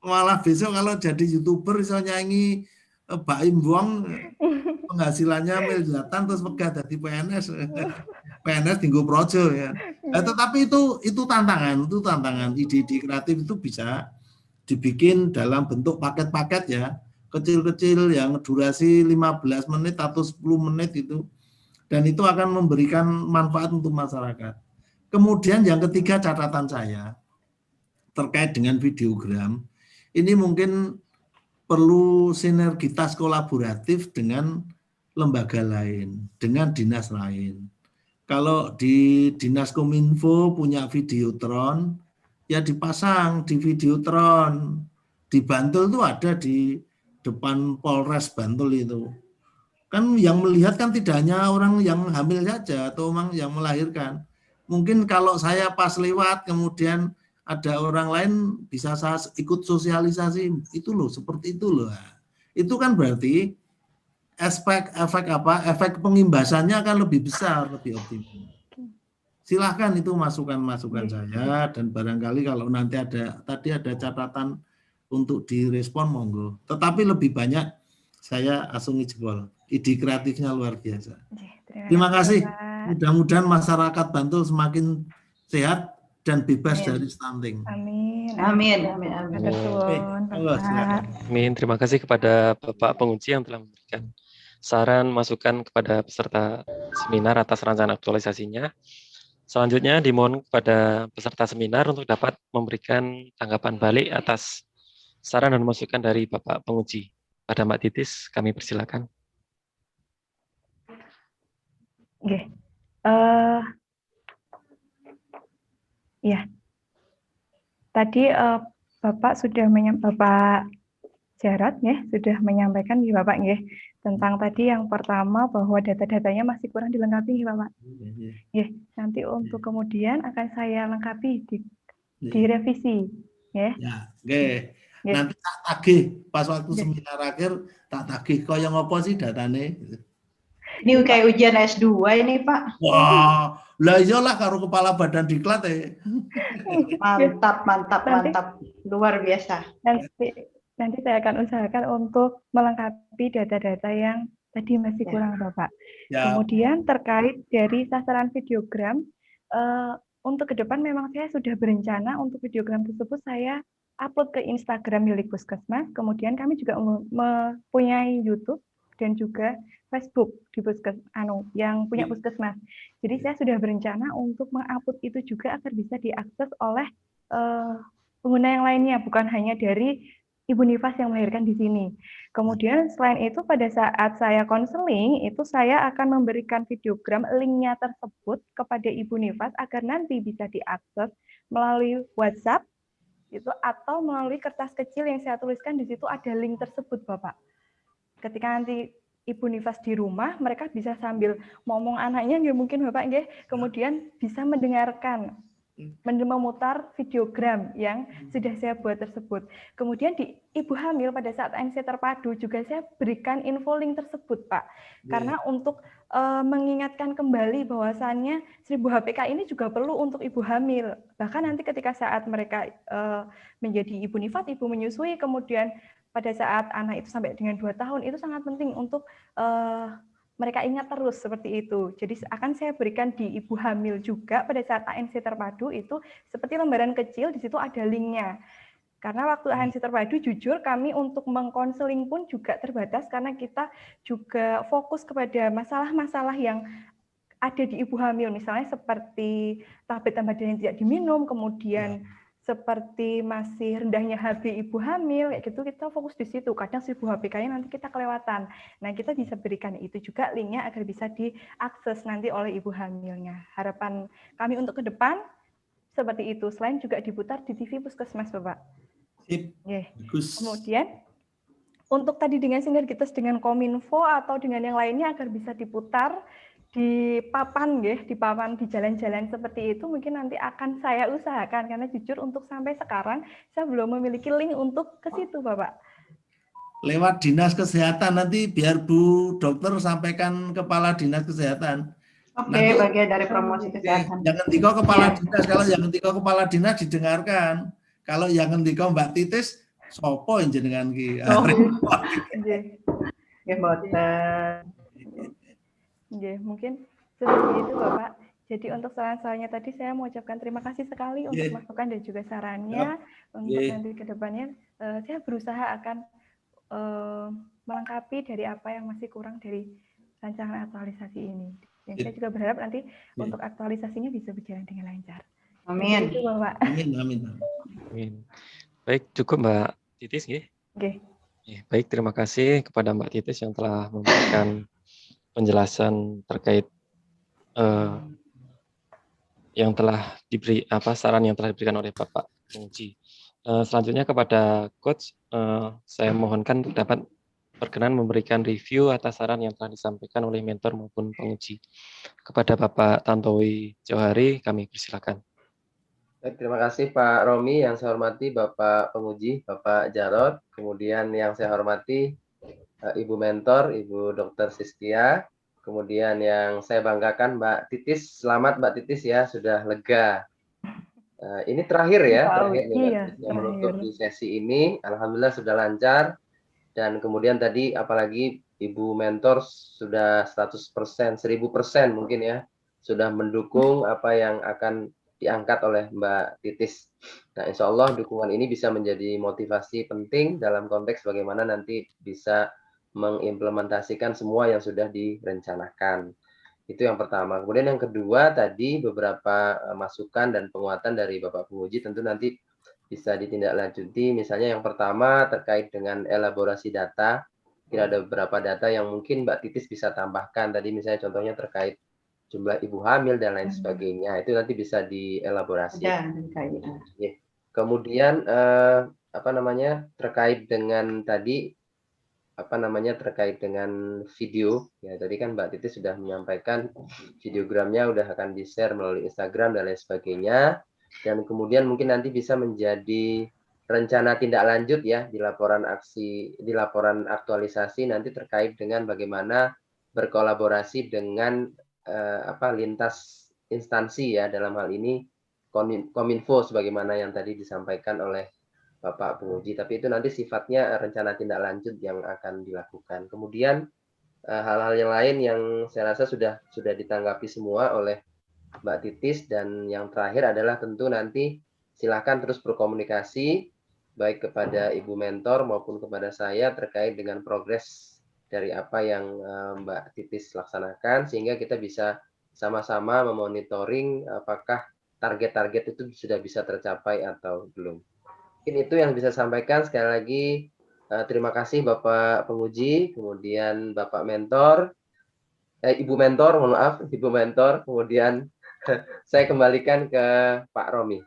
[SPEAKER 4] Malah besok kalau jadi YouTuber bisa nyanyi Baim Buang, penghasilannya miliaran terus pegah dari PNS. PNS tinggal projo ya. Tetapi itu tantangan, ide-ide kreatif itu bisa dibikin dalam bentuk paket-paket ya, kecil-kecil yang durasi 15 menit atau 10 menit itu, dan itu akan memberikan manfaat untuk masyarakat. Kemudian yang ketiga catatan saya terkait dengan videogram, ini mungkin perlu sinergitas kolaboratif dengan lembaga lain, dengan dinas lain. Kalau di Dinas Kominfo punya Videotron, ya dipasang di Videotron. Di Bantul itu ada di depan Polres Bantul itu. Kan yang melihat kan tidak hanya orang yang hamil saja atau orang yang melahirkan. Mungkin kalau saya pas lewat kemudian ada orang lain bisa saya ikut sosialisasi, itu loh, seperti itu loh. Itu kan berarti efek pengimbasannya akan lebih besar, lebih optimal. Silahkan itu masukan-masukan saya, dan barangkali kalau nanti ada catatan untuk direspon monggo. Tetapi lebih banyak saya asungi jempol. Ide kreatifnya luar biasa. Terima kasih. Mudah-mudahan masyarakat Bantul semakin sehat dan bebas dari stunting.
[SPEAKER 3] Amin.
[SPEAKER 2] Amin.
[SPEAKER 1] Amin. Terima kasih kepada Bapak Pengunci yang telah memberikan saran masukan kepada peserta seminar atas rancangan aktualisasinya. Selanjutnya dimohon kepada peserta seminar untuk dapat memberikan tanggapan balik atas saran dan masukan dari Bapak Penguji. Pada Mbak Titis, kami persilakan.
[SPEAKER 3] Oke. Ya. Tadi Bapak Jarod nggih sudah menyampaikan nggih Bapak nggih tentang tadi yang pertama bahwa data-datanya masih kurang dilengkapi nggih Bapak. Nggih, nanti untuk kemudian akan saya lengkapi di revisi nggih.
[SPEAKER 4] Ya, nggih. Nanti tak tagih pas waktu seminar akhir tak tagih kaya ngopo sih datane.
[SPEAKER 2] Ini kayak ujian S2 ini, Pak.
[SPEAKER 4] Wah, lah iyalah karo kepala badan diklat
[SPEAKER 2] Mantap, mantap, mantap. Luar biasa.
[SPEAKER 3] Nanti saya akan usahakan untuk melengkapi data-data yang tadi masih kurang, Bapak.
[SPEAKER 4] Ya.
[SPEAKER 3] Kemudian terkait dari sasaran videogram, untuk ke depan memang saya sudah berencana untuk videogram tersebut saya upload ke Instagram milik Puskesmas. Kemudian kami juga mempunyai YouTube dan juga Facebook di yang punya Puskesmas. Jadi saya sudah berencana untuk mengupload itu juga agar bisa diakses oleh pengguna yang lainnya, bukan hanya dari Ibu Nifas yang melahirkan di sini. Kemudian selain itu pada saat saya konseling, itu saya akan memberikan videogram linknya tersebut kepada Ibu Nifas agar nanti bisa diakses melalui WhatsApp itu atau melalui kertas kecil yang saya tuliskan di situ ada link tersebut, Bapak. Ketika nanti Ibu Nifas di rumah, mereka bisa sambil ngomong anaknya, nggih mungkin Bapak nggih, kemudian bisa mendengarkan, memutar videogram yang sudah saya buat tersebut. Kemudian di ibu hamil pada saat ANC terpadu juga saya berikan info link tersebut, Pak. Karena untuk mengingatkan kembali bahwasannya 1000 HPK ini juga perlu untuk ibu hamil. Bahkan nanti ketika saat mereka menjadi ibu nifas, ibu menyusui, kemudian pada saat anak itu sampai dengan 2 tahun, itu sangat penting untuk mereka ingat terus seperti itu. Jadi akan saya berikan di ibu hamil juga pada saat ANC terpadu itu seperti lembaran kecil, di situ ada linknya. Karena waktu ANC terpadu jujur kami untuk mengkonseling pun juga terbatas karena kita juga fokus kepada masalah-masalah yang ada di ibu hamil, misalnya seperti tablet tambah yang tidak diminum, kemudian seperti masih rendahnya HB ibu hamil, kayak gitu kita fokus di situ. Kadang 1000 HPK-nya nanti kita kelewatan. Nah, kita bisa berikan itu juga linknya agar bisa diakses nanti oleh ibu hamilnya. Harapan kami untuk ke depan seperti itu. Selain juga diputar di TV Puskesmas, Bapak. Kemudian untuk tadi dengan sinergitas dengan Kominfo atau dengan yang lainnya agar bisa diputar di papan di jalan-jalan seperti itu mungkin nanti akan saya usahakan karena jujur untuk sampai sekarang saya belum memiliki link untuk ke situ, Bapak.
[SPEAKER 4] Lewat Dinas Kesehatan nanti biar Bu Dokter sampaikan Kepala Dinas Kesehatan.
[SPEAKER 2] Oke, bagian dari promosi kesehatan.
[SPEAKER 4] Jangan diko Kepala Dinas, kalau jangan diko Kepala Dinas didengarkan. Kalau jangan diko Mbak Titis, sopo jenengan ki.
[SPEAKER 3] Mungkin seperti itu, Bapak. Jadi untuk saran-sarannya tadi saya mengucapkan terima kasih sekali untuk masukan dan juga sarannya. Untuk nanti ke depannya saya berusaha akan melengkapi dari apa yang masih kurang dari rancangan aktualisasi ini. Dan saya juga berharap nanti untuk aktualisasinya bisa berjalan dengan lancar.
[SPEAKER 2] Amin.
[SPEAKER 3] Itu, Bapak.
[SPEAKER 4] Amin.
[SPEAKER 1] Baik, cukup Mbak Titis nggih. Baik, terima kasih kepada Mbak Titis yang telah memberikan penjelasan terkait yang telah diberi saran yang telah diberikan oleh Bapak penguji. Selanjutnya kepada Coach, saya mohonkan untuk dapat berkenan memberikan review atas saran yang telah disampaikan oleh mentor maupun penguji. Kepada Bapak Tantowi Johari, kami persilakan.
[SPEAKER 5] Baik, terima kasih Pak Romi, yang saya hormati Bapak penguji, Bapak Jarod, kemudian yang saya hormati Ibu Mentor, Ibu Dr. Sistia, kemudian yang saya banggakan Mbak Titis. Selamat Mbak Titis ya, sudah lega. Ini terakhir ya, yang menutup di sesi ini. Alhamdulillah sudah lancar. Dan kemudian tadi apalagi Ibu Mentor sudah 100%, 1000% mungkin ya, sudah mendukung apa yang akan diangkat oleh Mbak Titis. Nah, insya Allah dukungan ini bisa menjadi motivasi penting dalam konteks bagaimana nanti bisa mengimplementasikan semua yang sudah direncanakan. Itu yang pertama. Kemudian yang kedua tadi beberapa masukan dan penguatan dari Bapak penguji tentu nanti bisa ditindaklanjuti. Misalnya yang pertama terkait dengan elaborasi data. Kira ada beberapa data yang mungkin Mbak Titis bisa tambahkan. Tadi misalnya contohnya terkait jumlah ibu hamil dan lain sebagainya, itu nanti bisa dielaborasi. Kemudian terkait dengan tadi terkait dengan video ya, tadi kan Mbak Titi sudah menyampaikan videogramnya udah akan di-share melalui Instagram dan lain sebagainya, dan kemudian mungkin nanti bisa menjadi rencana tindak lanjut ya di laporan aktualisasi nanti terkait dengan bagaimana berkolaborasi dengan lintas instansi ya, dalam hal ini Kominfo sebagaimana yang tadi disampaikan oleh Bapak Penguji, tapi itu nanti sifatnya rencana tindak lanjut yang akan dilakukan. Kemudian hal-hal yang lain yang saya rasa sudah ditanggapi semua oleh Mbak Titis, dan yang terakhir adalah tentu nanti silakan terus berkomunikasi baik kepada Ibu Mentor maupun kepada saya terkait dengan progres dari apa yang Mbak Titis laksanakan, sehingga kita bisa sama-sama memonitoring apakah target-target itu sudah bisa tercapai atau belum. Mungkin itu yang bisa sampaikan. Sekali lagi terima kasih Bapak Penguji, kemudian Bapak Mentor, Ibu Mentor, mohon maaf, Ibu Mentor, kemudian saya kembalikan ke Pak Romi.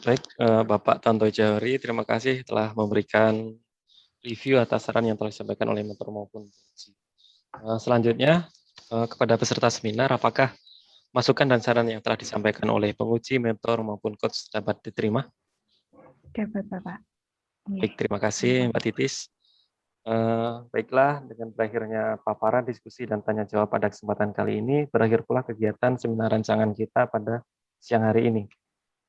[SPEAKER 1] Baik, Bapak Tanto Jawari, terima kasih telah memberikan review atas saran yang telah disampaikan oleh mentor maupun penguji. Selanjutnya, kepada peserta seminar, apakah masukan dan saran yang telah disampaikan oleh penguji, mentor maupun coach dapat diterima?
[SPEAKER 3] Dapat, Bapak.
[SPEAKER 1] Baik, terima kasih Mbak Titis. Baiklah, dengan berakhirnya paparan, diskusi, dan tanya jawab pada kesempatan kali ini, berakhir pula kegiatan seminar rancangan kita pada siang hari ini.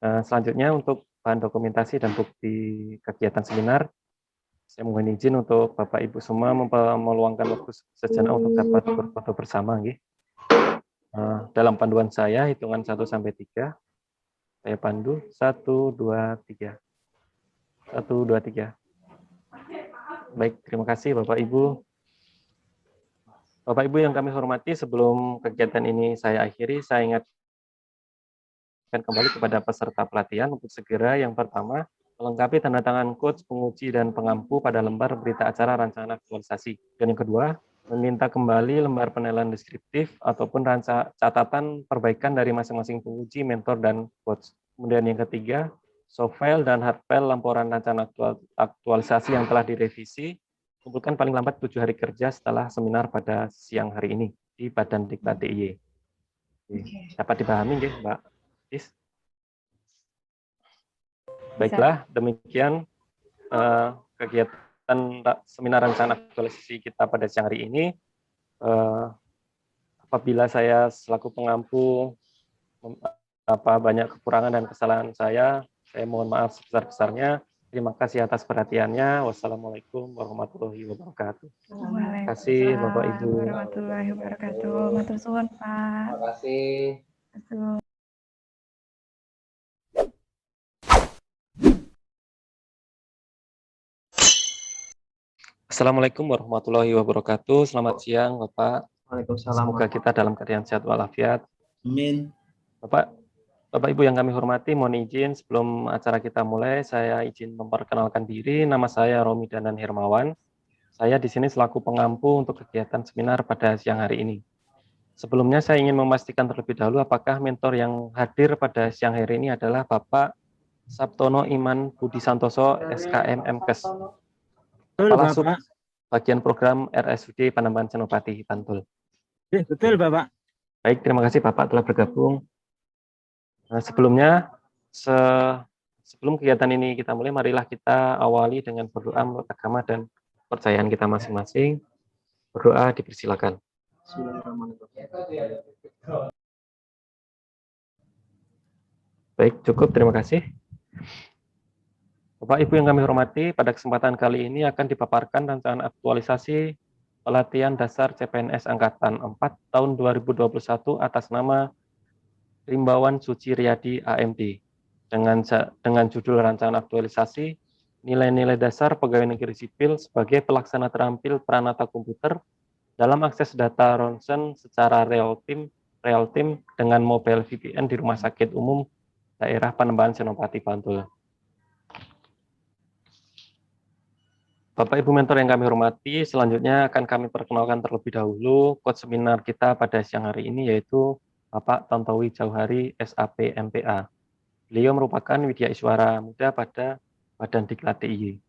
[SPEAKER 1] Selanjutnya, untuk bahan dokumentasi dan bukti kegiatan seminar, saya mohon izin untuk Bapak Ibu semua meluangkan waktu sejenak untuk dapat berfoto bersama. Dalam panduan saya, hitungan 1-3, saya pandu, 1, 2, 3. 1, 2, 3. Baik, terima kasih Bapak Ibu. Bapak Ibu yang kami hormati, sebelum kegiatan ini saya akhiri, saya ingatkan kembali kepada peserta pelatihan untuk segera yang pertama, melengkapi tanda tangan coach, penguji, dan pengampu pada lembar berita acara rancangan aktualisasi. Dan yang kedua, meminta kembali lembar penilaian deskriptif ataupun catatan perbaikan dari masing-masing penguji, mentor, dan coach. Kemudian yang ketiga, soft file dan hard file laporan rancangan aktualisasi yang telah direvisi, kumpulkan paling lambat 7 hari kerja setelah seminar pada siang hari ini di Badan Diklat DIY. Dapat dipahami ya, Mbak Tis? Baiklah, demikian kegiatan seminar rancangan aktualisasi kita pada siang hari ini. Apabila saya selaku pengampu banyak kekurangan dan kesalahan saya mohon maaf sebesar-besarnya. Terima kasih atas perhatiannya. Wassalamualaikum warahmatullahi wabarakatuh. Terima kasih Bapak Ibu.
[SPEAKER 3] Warahmatullahi wabarakatuh. Matur suwun, Pak.
[SPEAKER 5] Terima kasih.
[SPEAKER 1] Assalamualaikum warahmatullahi wabarakatuh. Selamat siang, Bapak.
[SPEAKER 5] Waalaikumsalam.
[SPEAKER 1] Semoga kita dalam keadaan sehat walafiat.
[SPEAKER 4] Amin.
[SPEAKER 1] Bapak Ibu yang kami hormati, mohon izin sebelum acara kita mulai, saya izin memperkenalkan diri. Nama saya Romi Danan Hermawan. Saya di sini selaku pengampu untuk kegiatan seminar pada siang hari ini. Sebelumnya saya ingin memastikan terlebih dahulu apakah mentor yang hadir pada siang hari ini adalah Bapak Sabtono Iman Budi Santoso, SKM MKes, Kepala Sub Bagian Program RSUD Panembahan Senopati, Bantul.
[SPEAKER 6] Betul, Bapak.
[SPEAKER 1] Baik, terima kasih Bapak telah bergabung. Sebelumnya, sebelum kegiatan ini kita mulai, marilah kita awali dengan berdoa menurut agama dan kepercayaan kita masing-masing. Berdoa dipersilakan. Baik, cukup. Terima kasih. Bapak Ibu yang kami hormati, pada kesempatan kali ini akan dipaparkan rancangan aktualisasi pelatihan dasar CPNS Angkatan 4 tahun 2021 atas nama Rimbawan Suci Riyadi AMD dengan judul rancangan aktualisasi nilai-nilai dasar pegawai negeri sipil sebagai pelaksana terampil peranata komputer dalam akses data ronsen secara real time dengan mobile VPN di Rumah Sakit Umum Daerah Panembahan Senopati, Bantul. Bapak Ibu mentor yang kami hormati, selanjutnya akan kami perkenalkan terlebih dahulu coach seminar kita pada siang hari ini, yaitu Bapak Tantowi Jauhari, SAP MPA. Beliau merupakan Widya Iswara Muda pada Badan Diklat DIY.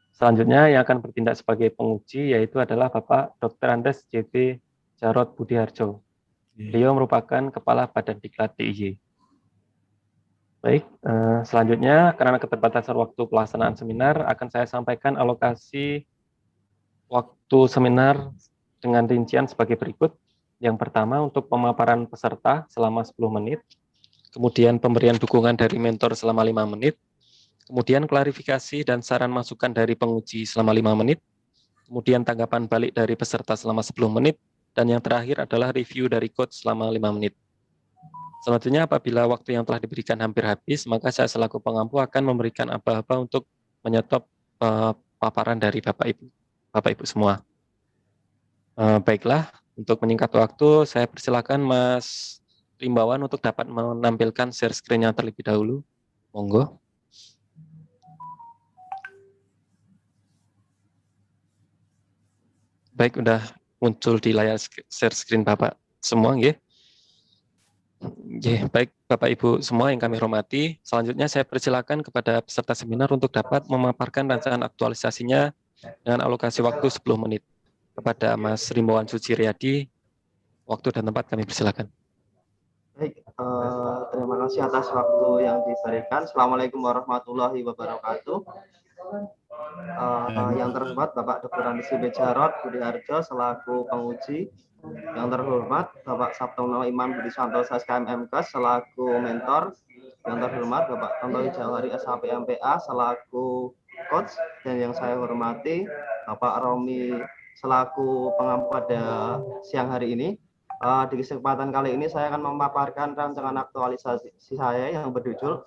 [SPEAKER 1] Selanjutnya yang akan bertindak sebagai penguji yaitu adalah Bapak Dr. Andes JP Jarod Budiharjo. Beliau merupakan Kepala Badan Diklat DIY. Baik, selanjutnya karena keterbatasan waktu pelaksanaan seminar, akan saya sampaikan alokasi waktu seminar dengan rincian sebagai berikut. Yang pertama untuk pemaparan peserta selama 10 menit, kemudian pemberian dukungan dari mentor selama 5 menit, kemudian klarifikasi dan saran masukan dari penguji selama 5 menit, kemudian tanggapan balik dari peserta selama 10 menit, dan yang terakhir adalah review dari coach selama 5 menit. Selanjutnya apabila waktu yang telah diberikan hampir habis, maka saya selaku pengampu akan memberikan aba-aba untuk menyetop paparan dari Bapak Ibu semua. Baiklah, untuk menyingkat waktu, saya persilakan Mas Rimbawan untuk dapat menampilkan share screen-nya terlebih dahulu. Monggo. Baik, udah muncul di layar share screen Bapak semua, nggih. Baik Bapak Ibu semua yang kami hormati, selanjutnya saya persilakan kepada peserta seminar untuk dapat memaparkan rancangan aktualisasinya dengan alokasi waktu 10 menit. Kepada Mas Rimbawan Suciryadi, waktu dan tempat kami persilakan.
[SPEAKER 6] Baik, terima kasih atas waktu yang diberikan. Assalamualaikum warahmatullahi wabarakatuh. Yang terhormat Bapak Dr. Andes JP Jarod Budiharjo selaku penguji. Yang terhormat Bapak Sabtono Imam Budi Santosa SKM MKes selaku mentor. Yang terhormat Bapak Tontowi Jawahari SHP MPA selaku coach. Dan yang saya hormati Bapak Romi selaku pengampu pada siang hari ini. Di kesempatan kali ini saya akan memaparkan rancangan aktualisasi saya yang berjudul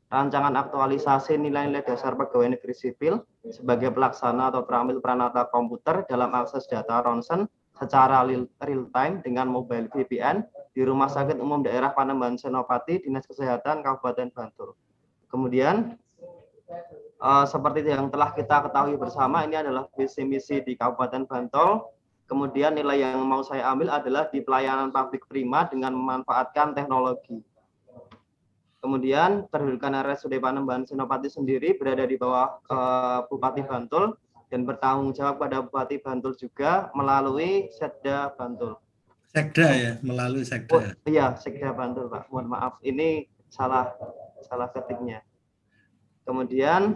[SPEAKER 6] Rancangan Aktualisasi Nilai-nilai Dasar Pegawai Negeri Sipil sebagai pelaksana atau peramil peranata komputer dalam akses data ronsen secara real time dengan mobile VPN di Rumah Sakit Umum Daerah Panembahan Senopati, Dinas Kesehatan Kabupaten Bantul. Kemudian seperti yang telah kita ketahui bersama, ini adalah visi misi di Kabupaten Bantul. Kemudian nilai yang mau saya ambil adalah di pelayanan publik prima dengan memanfaatkan teknologi. Kemudian kedudukan RSUD Panembahan Senopati sendiri berada di bawah Bupati Bantul dan bertanggung jawab pada Bupati Bantul juga melalui Sekda Bantul.
[SPEAKER 4] Sekda ya, melalui Sekda.
[SPEAKER 6] Oh, iya, Sekda Bantul, Pak. Mohon maaf, ini salah ketiknya. Kemudian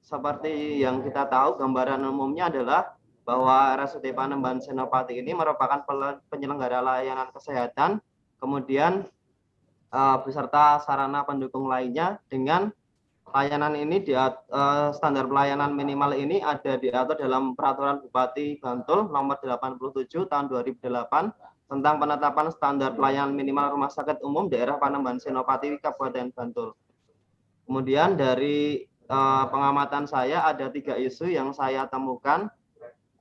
[SPEAKER 6] seperti yang kita tahu, gambaran umumnya adalah bahwa RSUD Panembahan Senopati ini merupakan penyelenggara layanan kesehatan, kemudian beserta sarana pendukung lainnya. Dengan layanan ini standar pelayanan minimal ini ada diatur dalam Peraturan Bupati Bantul nomor 87 tahun 2008 tentang penetapan standar pelayanan minimal Rumah Sakit Umum Daerah Panembahan Senopati Kabupaten Bantul. Kemudian dari pengamatan saya ada 3 isu yang saya temukan.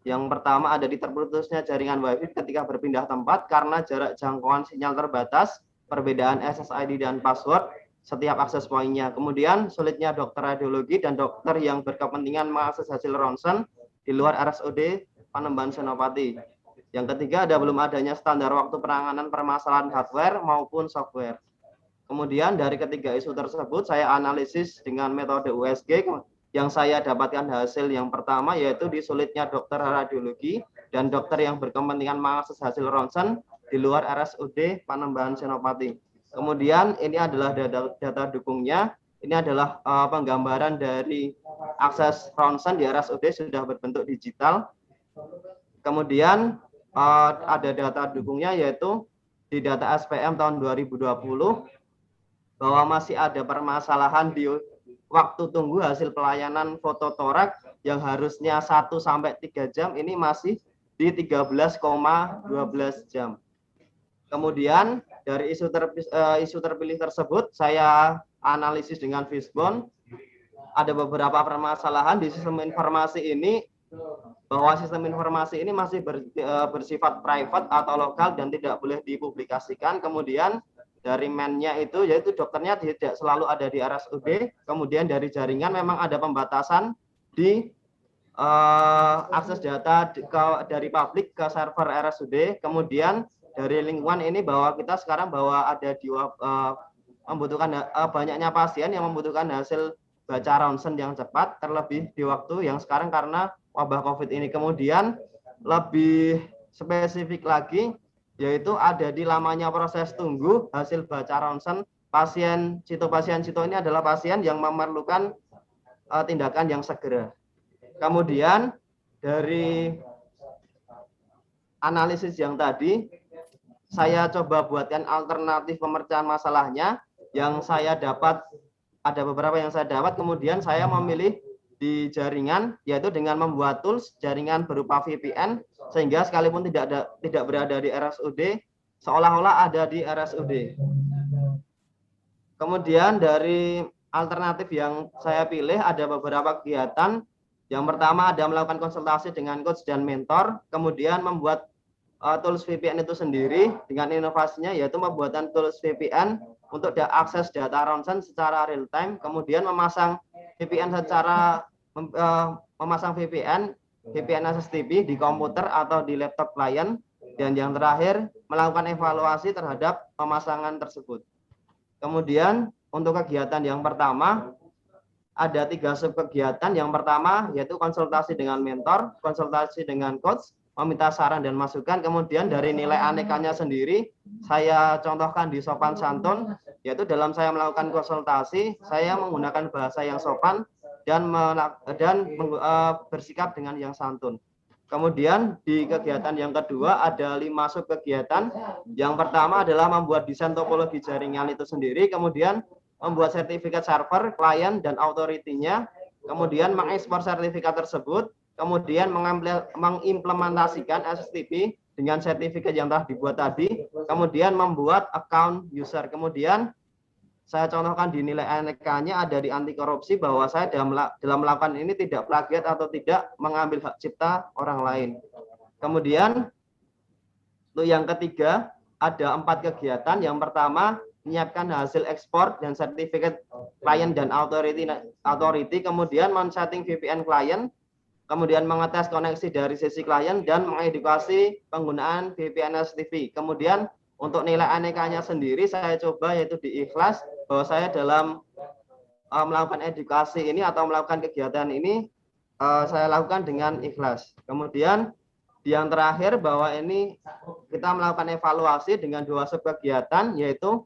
[SPEAKER 6] Yang pertama ada di terputusnya jaringan WiFi ketika berpindah tempat karena jarak jangkauan sinyal terbatas, perbedaan SSID dan password setiap akses poinnya. Kemudian sulitnya dokter radiologi dan dokter yang berkepentingan mengakses hasil ronsen di luar RSUD Panembahan Senopati. Yang ketiga ada belum adanya standar waktu penanganan permasalahan hardware maupun software. Kemudian dari ketiga isu tersebut saya analisis dengan metode USG. Yang saya dapatkan hasil yang pertama yaitu di sulitnya dokter radiologi dan dokter yang berkepentingan mengakses hasil ronsen di luar RSUD Panembahan Senopati. Kemudian ini adalah data dukungnya. Ini adalah penggambaran dari akses ronsen di RSUD sudah berbentuk digital. Kemudian ada data dukungnya yaitu di data SPM tahun 2020 bahwa masih ada permasalahan di waktu tunggu hasil pelayanan foto torak yang harusnya 1-3 jam ini masih di 13,12 jam. Kemudian dari isu terpilih tersebut saya analisis dengan Fishbone. Ada beberapa permasalahan di sistem informasi ini, bahwa sistem informasi ini masih bersifat private atau lokal dan tidak boleh dipublikasikan. Kemudian dari man-nya itu yaitu dokternya tidak selalu ada di RSUD. Kemudian dari jaringan memang ada pembatasan di akses data dari publik ke server RSUD. Kemudian dari lingkungan ini bahwa kita sekarang bahwa ada di membutuhkan banyaknya pasien yang membutuhkan hasil baca ronsen yang cepat, terlebih di waktu yang sekarang karena wabah COVID ini. Kemudian lebih spesifik lagi, yaitu ada di lamanya proses tunggu hasil baca ronsen pasien cito ini adalah pasien yang memerlukan tindakan yang segera. Kemudian dari analisis yang tadi, saya coba buatkan alternatif pemecahan masalahnya. Yang saya dapat, ada beberapa yang saya dapat, kemudian saya memilih di jaringan, yaitu dengan membuat tools jaringan berupa VPN, sehingga sekalipun tidak berada di RSUD, seolah-olah ada di RSUD. Kemudian dari alternatif yang saya pilih ada beberapa kegiatan. Yang pertama ada melakukan konsultasi dengan coach dan mentor, kemudian membuat tools VPN itu sendiri dengan inovasinya, yaitu pembuatan tools VPN untuk akses data ronsen secara real time, kemudian memasang VPN VPN SSTP di komputer atau di laptop klien, dan yang terakhir melakukan evaluasi terhadap pemasangan tersebut. Kemudian untuk kegiatan yang pertama ada 3 subkegiatan. Yang pertama yaitu konsultasi dengan mentor, konsultasi dengan coach, meminta saran dan masukan. Kemudian dari nilai anekanya sendiri saya contohkan di sopan santun, yaitu dalam saya melakukan konsultasi saya menggunakan bahasa yang sopan dan bersikap dengan yang santun. Kemudian di kegiatan yang kedua ada 5 subkegiatan. Yang pertama adalah membuat desain topologi jaringan itu sendiri, kemudian membuat sertifikat server, klien, dan authority-nya, kemudian mengekspor sertifikat tersebut, kemudian mengimplementasikan SSTP dengan sertifikat yang telah dibuat tadi, kemudian membuat account user. Kemudian saya contohkan di nilai anekanya ada di anti korupsi, bahwa saya dalam melakukan ini tidak plagiat atau tidak mengambil hak cipta orang lain. Kemudian untuk yang ketiga ada 4 kegiatan. Yang pertama menyiapkan hasil ekspor dan sertifikat klien dan authority, kemudian men-setting VPN klien, kemudian mengetes koneksi dari sisi klien dan mengedukasi penggunaan VPN SSTP. Kemudian untuk nilai anekanya sendiri saya coba yaitu di ikhlas, bahwa saya dalam melakukan edukasi ini atau melakukan kegiatan ini saya lakukan dengan ikhlas. Kemudian yang terakhir bahwa ini kita melakukan evaluasi dengan 2 subkegiatan, yaitu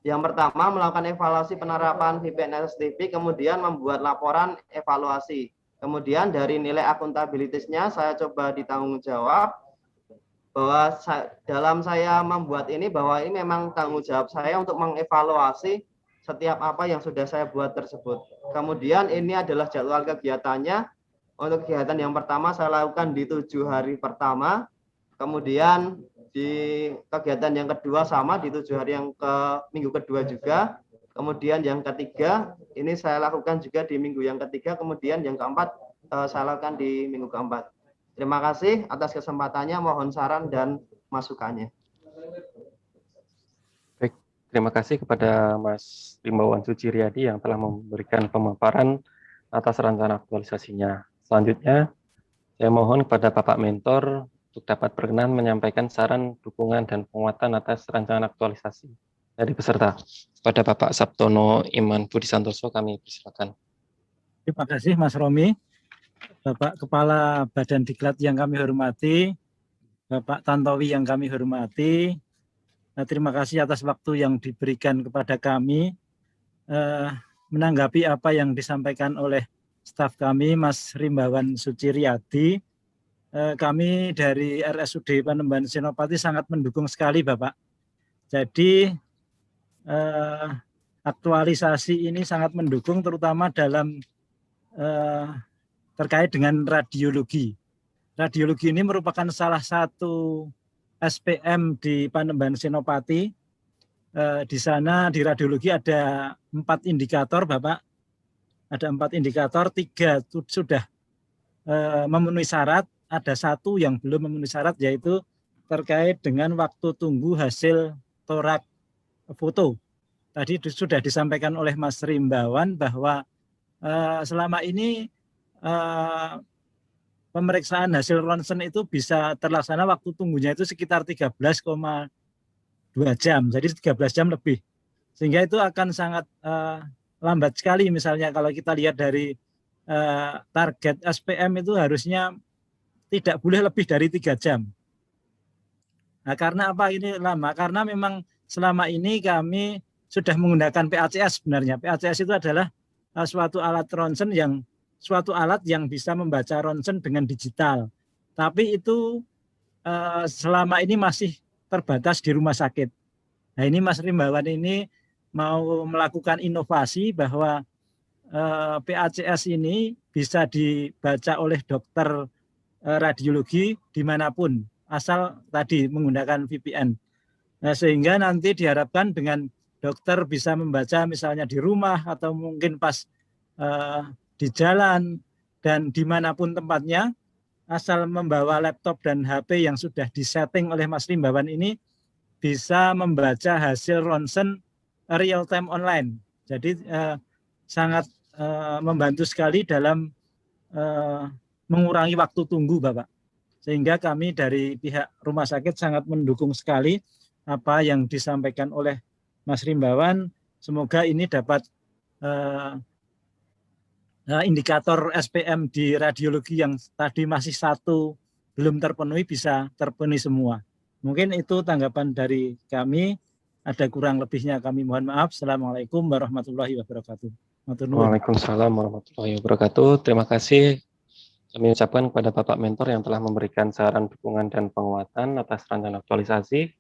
[SPEAKER 6] yang pertama melakukan evaluasi penerapan VPN SSTP, kemudian membuat laporan evaluasi. Kemudian dari nilai akuntabilitasnya saya coba ditanggung jawab, bahwa dalam saya membuat ini bahwa ini memang tanggung jawab saya untuk mengevaluasi setiap apa yang sudah saya buat tersebut. Kemudian ini adalah jadwal kegiatannya. Untuk kegiatan yang pertama saya lakukan di 7 hari pertama, kemudian di kegiatan yang kedua sama di 7 hari yang minggu kedua juga, kemudian yang ketiga ini saya lakukan juga di minggu yang ketiga, kemudian yang keempat saya lakukan di minggu keempat. Terima kasih atas kesempatannya, mohon saran dan masukannya.
[SPEAKER 1] Baik, terima kasih kepada Mas Rimbawan Suciryadi yang telah memberikan pemaparan atas rencana aktualisasinya. Selanjutnya, saya mohon kepada Bapak Mentor untuk dapat berkenan menyampaikan saran, dukungan, dan penguatan atas rancangan aktualisasi dari peserta. Kepada Bapak Sabtono Iman Budi Santoso, kami persilakan.
[SPEAKER 7] Terima kasih Mas Romi. Bapak Kepala Badan Diklat yang kami hormati, Bapak Tantowi yang kami hormati, terima kasih atas waktu yang diberikan kepada kami menanggapi apa yang disampaikan oleh staf kami, Mas Rimbawan Suciryadi. Kami dari RSUD Panembahan Senopati sangat mendukung sekali Bapak. Jadi aktualisasi ini sangat mendukung, terutama dalam terkait dengan radiologi. Radiologi ini merupakan salah satu SPM di Panembahan Senopati. Di sana di radiologi ada 4 indikator, Bapak. Ada 4 indikator, 3 sudah memenuhi syarat, ada 1 yang belum memenuhi syarat, yaitu terkait dengan waktu tunggu hasil torak foto. Tadi sudah disampaikan oleh Mas Rimbawan bahwa selama ini pemeriksaan hasil ronsen itu bisa terlaksana waktu tunggunya itu sekitar 13,2 jam, jadi 13 jam lebih. Sehingga itu akan sangat lambat sekali misalnya kalau kita lihat dari target SPM itu harusnya tidak boleh lebih dari 3 jam. Nah, karena apa ini lama? Karena memang selama ini kami sudah menggunakan PACS sebenarnya. PACS itu adalah suatu alat ronsen yang bisa membaca ronsen dengan digital. Tapi itu selama ini masih terbatas di rumah sakit. Nah, ini Mas Rimbawan ini mau melakukan inovasi bahwa PACS ini bisa dibaca oleh dokter radiologi dimanapun, asal tadi menggunakan VPN. Nah, sehingga nanti diharapkan dengan dokter bisa membaca misalnya di rumah atau mungkin pas di jalan dan dimanapun tempatnya, asal membawa laptop dan HP yang sudah disetting oleh Mas Rimbawan ini bisa membaca hasil ronsen real time online. Jadi sangat membantu sekali dalam mengurangi waktu tunggu, Bapak. Sehingga kami dari pihak rumah sakit sangat mendukung sekali apa yang disampaikan oleh Mas Rimbawan. Semoga ini dapat indikator SPM di radiologi yang tadi masih 1 belum terpenuhi bisa terpenuhi semua. Mungkin itu tanggapan dari kami. Ada kurang lebihnya kami mohon maaf. Assalamualaikum warahmatullahi wabarakatuh.
[SPEAKER 1] Waalaikumsalam warahmatullahi wabarakatuh. Terima kasih kami ucapkan kepada Bapak Mentor yang telah memberikan saran dukungan dan penguatan atas rancangan aktualisasi.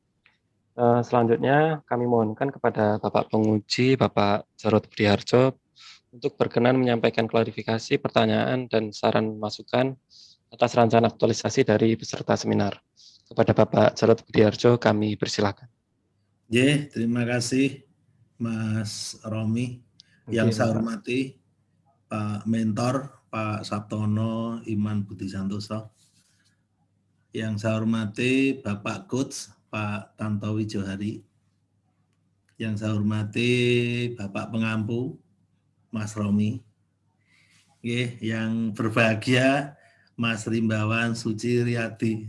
[SPEAKER 1] Selanjutnya kami mohonkan kepada Bapak Penguji, Bapak Jarod Budiharjo, untuk berkenan menyampaikan klarifikasi, pertanyaan, dan saran masukan atas rancangan aktualisasi dari peserta seminar. Kepada Bapak Jarod Budiharjo, kami persilakan.
[SPEAKER 4] Terima kasih Mas Romi. Yang saya hormati Pak Mentor, Pak Sabtono Iman Budi Santoso. Yang saya hormati Bapak Coach, Pak Tantowi Johari. Yang saya hormati Bapak Pengampu, Mas Romi. Yang berbahagia Mas Rimbawan Suci Riyadi.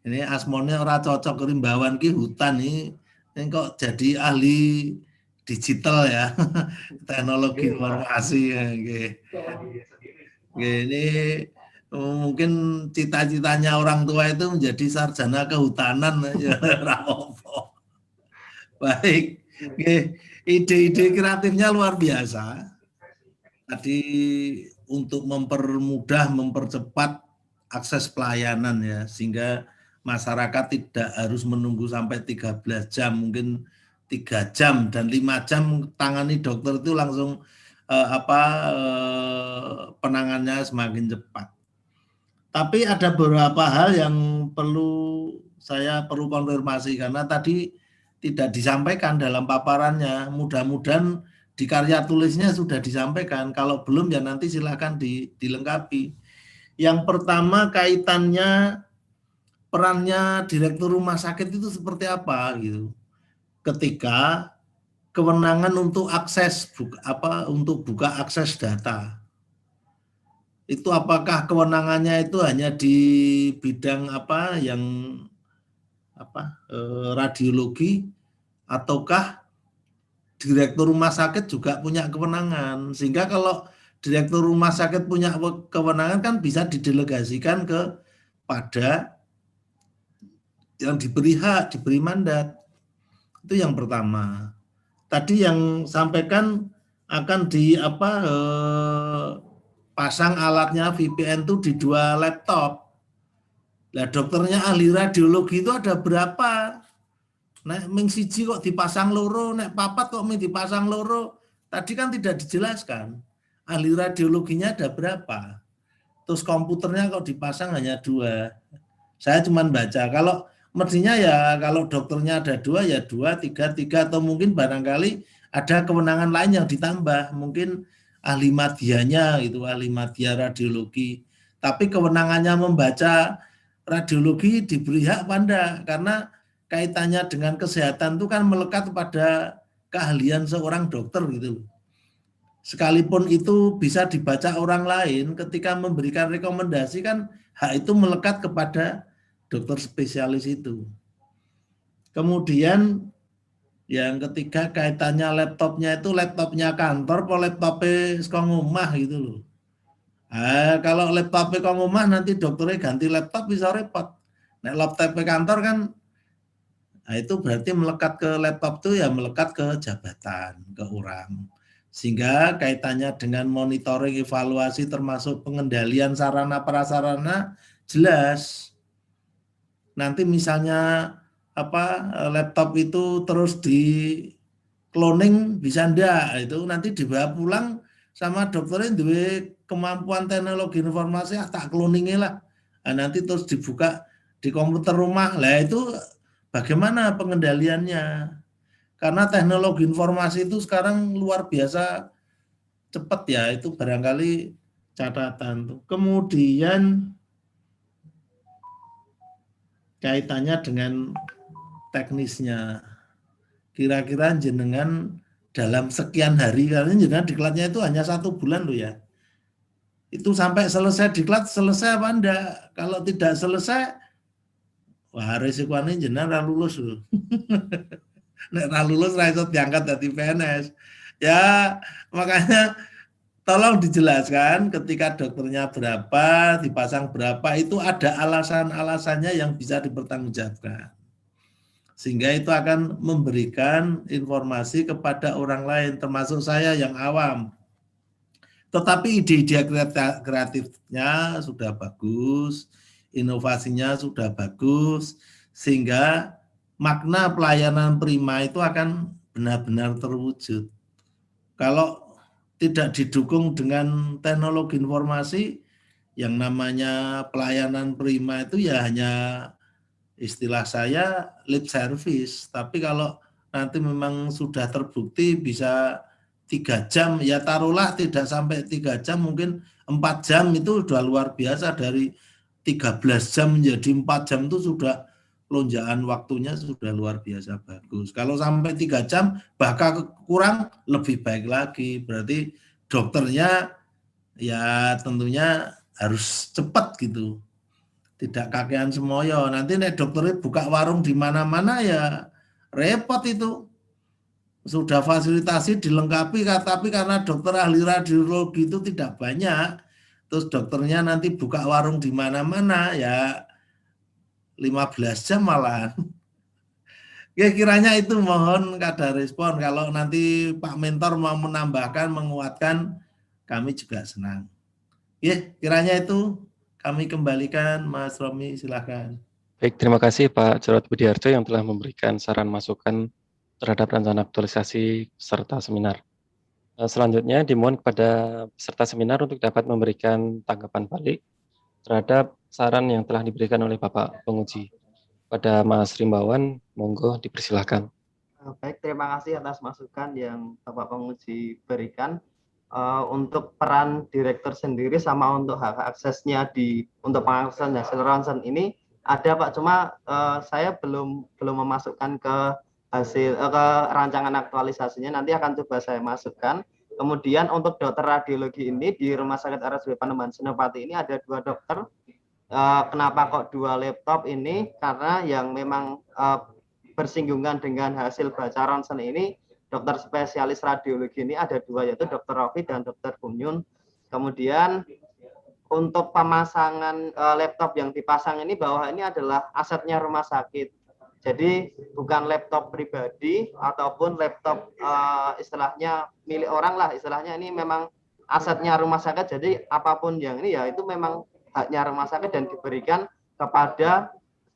[SPEAKER 4] Ini asmonnya ora cocok Rimbawan ki hutan ini kok jadi ahli digital ya, teknologi informasi ya. Ini mungkin cita-citanya orang tua itu menjadi sarjana kehutanan ya. Baik, ide-ide kreatifnya luar biasa. Tadi untuk mempermudah, mempercepat akses pelayanan ya, sehingga masyarakat tidak harus menunggu sampai 13 jam, mungkin 3 jam dan 5 jam tangani dokter itu langsung penanganannya semakin cepat. Tapi ada beberapa hal yang saya perlu konfirmasi karena tadi tidak disampaikan dalam paparannya. Mudah-mudahan di karya tulisnya sudah disampaikan. Kalau belum ya nanti silakan dilengkapi. Yang pertama kaitannya perannya direktur rumah sakit itu seperti apa gitu. Ketika kewenangan untuk untuk buka akses data. Itu apakah kewenangannya itu hanya di bidang radiologi ataukah direktur rumah sakit juga punya kewenangan, sehingga kalau direktur rumah sakit punya kewenangan kan bisa didelegasikan kepada yang diberi hak, diberi mandat. Itu yang pertama. Tadi yang sampaikan akan pasang alatnya VPN itu di 2 laptop. Lah dokternya ahli radiologi itu ada berapa? Nek ming siji kok dipasang loro, nek papat kok ming dipasang loro. Tadi kan tidak dijelaskan. Ahli radiologinya ada berapa? Terus komputernya kok dipasang hanya 2. Saya cuma baca. Kalau mestinya ya kalau dokternya ada 2 ya 2, 3 atau mungkin barangkali ada kewenangan lain yang ditambah. Mungkin ahli madianya itu, ahli madya radiologi. Tapi kewenangannya membaca radiologi diberi hak pada karena kaitannya dengan kesehatan itu kan melekat pada keahlian seorang dokter gitu. sekalipun itu bisa dibaca orang lain, ketika memberikan rekomendasi kan hak itu melekat kepada dokter spesialis itu. Kemudian yang ketiga kaitannya laptopnya itu laptopnya kantor atau laptopnya sekong omah gitu loh. Kalau laptopnya sekong omah nanti dokternya ganti laptop bisa repot. Nah, laptopnya kantor kan, nah itu berarti melekat ke laptop itu ya melekat ke jabatan, ke orang. Sehingga kaitannya dengan monitoring, evaluasi termasuk pengendalian sarana prasarana jelas. Nanti misalnya laptop itu terus di cloning bisa ndak, itu nanti dibawa pulang sama dokternya duwe kemampuan teknologi informasi tak cloningnya lah. Nah, nanti terus dibuka di komputer rumah lah, itu bagaimana pengendaliannya? Karena teknologi informasi itu sekarang luar biasa cepat ya, itu barangkali catatan tuh. Kemudian kaitannya dengan teknisnya. Kira-kira jenengan dalam sekian hari, karena jenengan diklatnya itu hanya 1 bulan loh ya. Itu sampai selesai diklat, selesai apa enggak? Kalau tidak selesai, wah resikonya jenengan lulus loh. Nek lulus ra iso diangkat dadi PNS. Ya, makanya tolong dijelaskan ketika dokternya berapa, dipasang berapa, itu ada alasan-alasannya yang bisa dipertanggungjawabkan. Sehingga itu akan memberikan informasi kepada orang lain, termasuk saya yang awam. Tetapi ide-ide kreatifnya sudah bagus, inovasinya sudah bagus, sehingga makna pelayanan prima itu akan benar-benar terwujud. Kalau tidak didukung dengan teknologi informasi, yang namanya pelayanan prima itu ya hanya istilah saya lip service. Tapi kalau nanti memang sudah terbukti bisa 3 jam, ya taruhlah tidak sampai 3 jam, mungkin 4 jam itu sudah luar biasa. Dari 13 jam menjadi 4 jam itu sudah lonjakan waktunya sudah luar biasa bagus. Kalau sampai 3 jam bahkan kurang lebih baik lagi. Berarti dokternya ya tentunya harus cepat gitu. Tidak kakean semoyo. Nanti nek dokternya buka warung di mana-mana ya repot itu. Sudah fasilitasi dilengkapi, tapi karena dokter ahli radiologi itu tidak banyak, terus dokternya nanti buka warung di mana-mana ya 15 jam malahan. Ya kiranya itu mohon kada respon. Kalau nanti Pak Mentor mau menambahkan, menguatkan, kami juga senang. Ya kiranya itu kami kembalikan, Mas Romi, silakan.
[SPEAKER 1] Baik, terima kasih Pak Jarod Budiarto yang telah memberikan saran masukan terhadap rencana aktualisasi peserta seminar. Selanjutnya dimohon kepada peserta seminar untuk dapat memberikan tanggapan balik terhadap saran yang telah diberikan oleh Bapak Penguji. Pada Mas Rimbawan, monggo dipersilahkan.
[SPEAKER 6] Baik, terima kasih atas masukan yang Bapak Penguji berikan. Untuk peran direktur sendiri sama untuk hak aksesnya untuk pengaksesan hasil ronsen ini ada Pak, cuma saya belum memasukkan ke ke rancangan aktualisasinya, nanti akan coba saya masukkan. Kemudian untuk dokter radiologi ini di Rumah Sakit RSUD Panembahan Senopati ini ada 2 dokter. Kenapa kok 2 laptop ini? Karena yang memang bersinggungan dengan hasil baca ronsen ini, dokter spesialis radiologi ini ada 2, yaitu Dr. Rofi dan Dr. Bumyun. Kemudian untuk pemasangan laptop yang dipasang ini, bahwa ini adalah asetnya rumah sakit. Jadi bukan laptop pribadi ataupun laptop istilahnya milik orang lah, istilahnya ini memang asetnya rumah sakit. Jadi apapun yang ini ya itu memang haknya rumah sakit dan diberikan kepada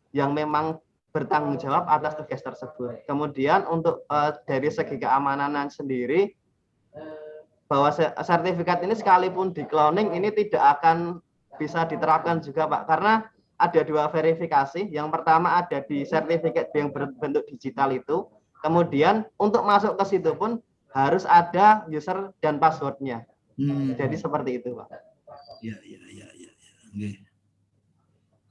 [SPEAKER 6] yang memang bertanggung jawab atas tugas tersebut. Kemudian untuk dari segi keamanan sendiri, bahwa sertifikat ini sekalipun di cloning ini tidak akan bisa diterapkan juga Pak, karena ada 2 verifikasi. Yang pertama ada di sertifikat yang berbentuk digital itu, kemudian untuk masuk ke situ pun harus ada user dan passwordnya. Jadi seperti itu Pak.
[SPEAKER 4] Ya.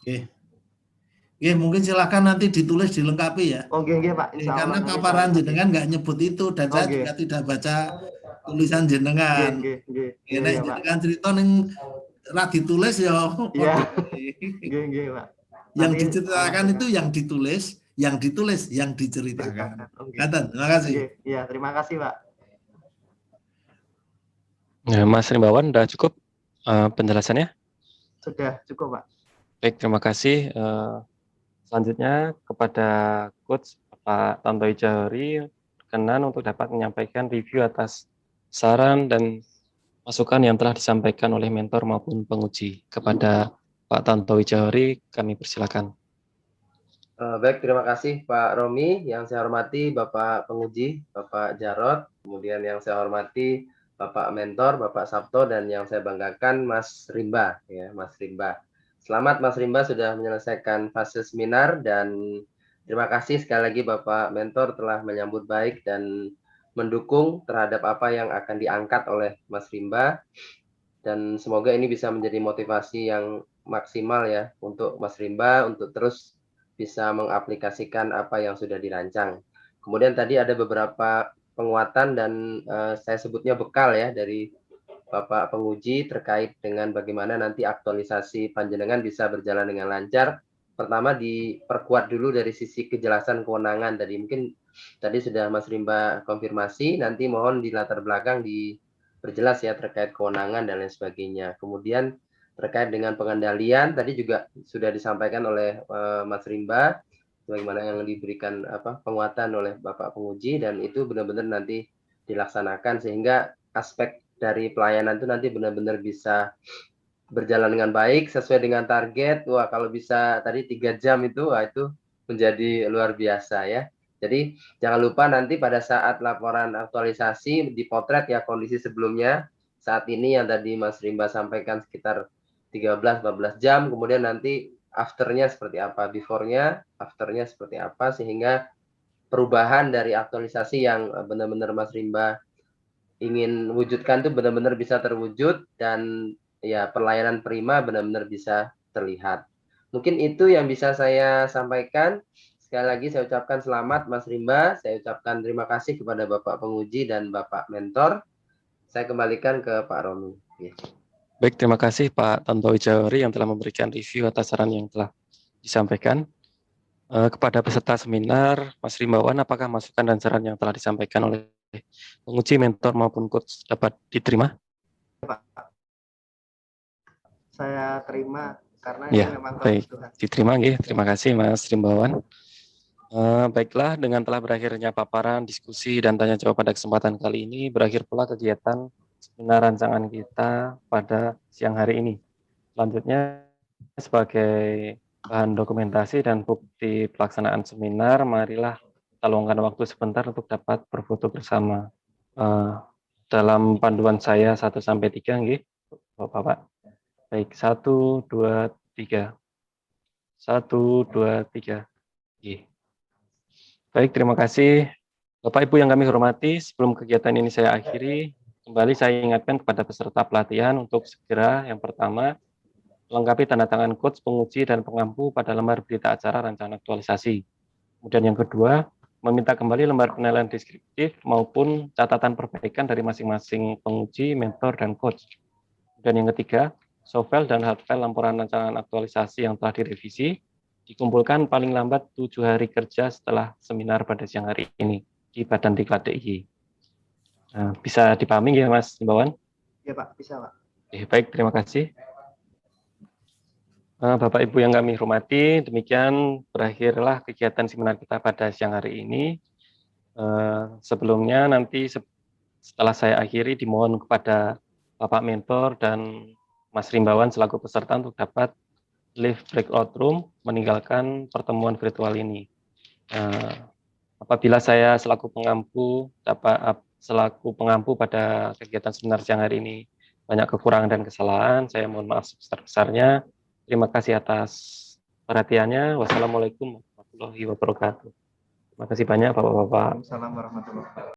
[SPEAKER 4] Oke, mungkin silakan nanti ditulis dilengkapi ya.
[SPEAKER 6] Oke Pak.
[SPEAKER 4] Karena paparan jenengan nggak nyebut itu dan saya juga tidak baca tulisan jenengan. Nek jenengan cerita ning ra ditulis ya.
[SPEAKER 6] Iya. Nggih, Pak.
[SPEAKER 4] Yang diceritakan itu yang ditulis, yang diceritakan. Ngaten, terima kasih.
[SPEAKER 6] Iya, terima kasih, Pak.
[SPEAKER 1] Ya, Mas Rimbawan, udah cukup penjelasannya?
[SPEAKER 6] Sudah cukup, Pak.
[SPEAKER 1] Baik, terima kasih. Selanjutnya kepada Coach Pak Tantowi Johari, berkenan untuk dapat menyampaikan review atas saran dan masukan yang telah disampaikan oleh mentor maupun penguji. Kepada Pak Tantowi Johari, kami persilakan.
[SPEAKER 5] Baik, terima kasih Pak Romi. Yang saya hormati Bapak penguji, Bapak Jarot, kemudian yang saya hormati Bapak mentor, Bapak Sabto, dan yang saya banggakan Mas Rimba, ya, Mas Rimba. Selamat Mas Rimba sudah menyelesaikan fase seminar, dan terima kasih sekali lagi Bapak mentor telah menyambut baik dan mendukung terhadap apa yang akan diangkat oleh Mas Rimba, dan semoga ini bisa menjadi motivasi yang maksimal ya untuk Mas Rimba untuk terus bisa mengaplikasikan apa yang sudah dirancang. Kemudian tadi ada beberapa penguatan dan saya sebutnya bekal ya dari Bapak penguji terkait dengan bagaimana nanti aktualisasi panjenengan bisa berjalan dengan lancar. Pertama diperkuat dulu dari sisi kejelasan kewenangan. Mungkin tadi sudah Mas Rimba konfirmasi, nanti mohon di latar belakang diperjelas ya terkait kewenangan dan lain sebagainya. Kemudian terkait dengan pengendalian tadi juga sudah disampaikan oleh Mas Rimba bagaimana yang diberikan penguatan oleh Bapak penguji, dan itu benar-benar nanti dilaksanakan sehingga aspek dari pelayanan itu nanti benar-benar bisa berjalan dengan baik sesuai dengan target. Wah, kalau bisa tadi 3 jam itu, wah itu menjadi luar biasa ya. Jadi jangan lupa nanti pada saat laporan aktualisasi dipotret ya kondisi sebelumnya. Saat ini yang tadi Mas Rimba sampaikan sekitar 13-14 jam, kemudian nanti afternya seperti apa, before-nya, afternya seperti apa, sehingga perubahan dari aktualisasi yang benar-benar Mas Rimba ingin wujudkan itu benar-benar bisa terwujud, dan ya pelayanan prima benar-benar bisa terlihat. Mungkin itu yang bisa saya sampaikan. Sekali lagi saya ucapkan selamat Mas Rimba, saya ucapkan terima kasih kepada Bapak penguji dan Bapak mentor. Saya kembalikan ke Pak Romi.
[SPEAKER 1] Baik, terima kasih Pak Tantowi Johari yang telah memberikan review atas saran yang telah disampaikan. Kepada peserta seminar, Mas Rimbawan, apakah masukan dan saran yang telah disampaikan oleh penguji, mentor maupun coach dapat diterima?
[SPEAKER 6] Pak, saya terima karena
[SPEAKER 1] ya,
[SPEAKER 6] ini memang
[SPEAKER 1] baik, diterima. Terima kasih Mas Rimbawan. Baiklah, dengan telah berakhirnya paparan, diskusi, dan tanya jawab pada kesempatan kali ini, berakhir pula kegiatan seminar rancangan kita pada siang hari ini. Selanjutnya, sebagai bahan dokumentasi dan bukti pelaksanaan seminar, marilah kita luangkan waktu sebentar untuk dapat berfoto bersama. Dalam panduan saya 1-3, Bapak. Baik, 1, 2, 3. 1, 2, 3. Baik, terima kasih. Bapak Ibu yang kami hormati, sebelum kegiatan ini saya akhiri, kembali saya ingatkan kepada peserta pelatihan untuk segera yang pertama, melengkapi tanda tangan coach, penguji, dan pengampu pada lembar berita acara rancangan aktualisasi. Kemudian yang kedua, meminta kembali lembar penilaian deskriptif maupun catatan perbaikan dari masing-masing penguji, mentor, dan coach. Dan yang ketiga, softfile dan hardfile laporan rancangan aktualisasi yang telah direvisi, dikumpulkan paling lambat 7 hari kerja setelah seminar pada siang hari ini di Badan Diklat DIY. Bisa dipahami ya Mas Rimbawan?
[SPEAKER 6] Ya Pak, bisa Pak.
[SPEAKER 1] Baik, terima kasih. Bapak Ibu yang kami hormati, demikian berakhirlah kegiatan seminar kita pada siang hari ini. Sebelumnya nanti setelah saya akhiri, dimohon kepada Bapak mentor dan Mas Rimbawan selaku peserta untuk dapat leave breakout room, meninggalkan pertemuan virtual ini. Apabila saya selaku pengampu pada kegiatan seminar siang hari ini banyak kekurangan dan kesalahan, saya mohon maaf sebesar-besarnya. Terima kasih atas perhatiannya. Wassalamualaikum warahmatullahi wabarakatuh. Terima kasih banyak Bapak-Bapak.
[SPEAKER 6] Waalaikumsalam warahmatullahi wabarakatuh.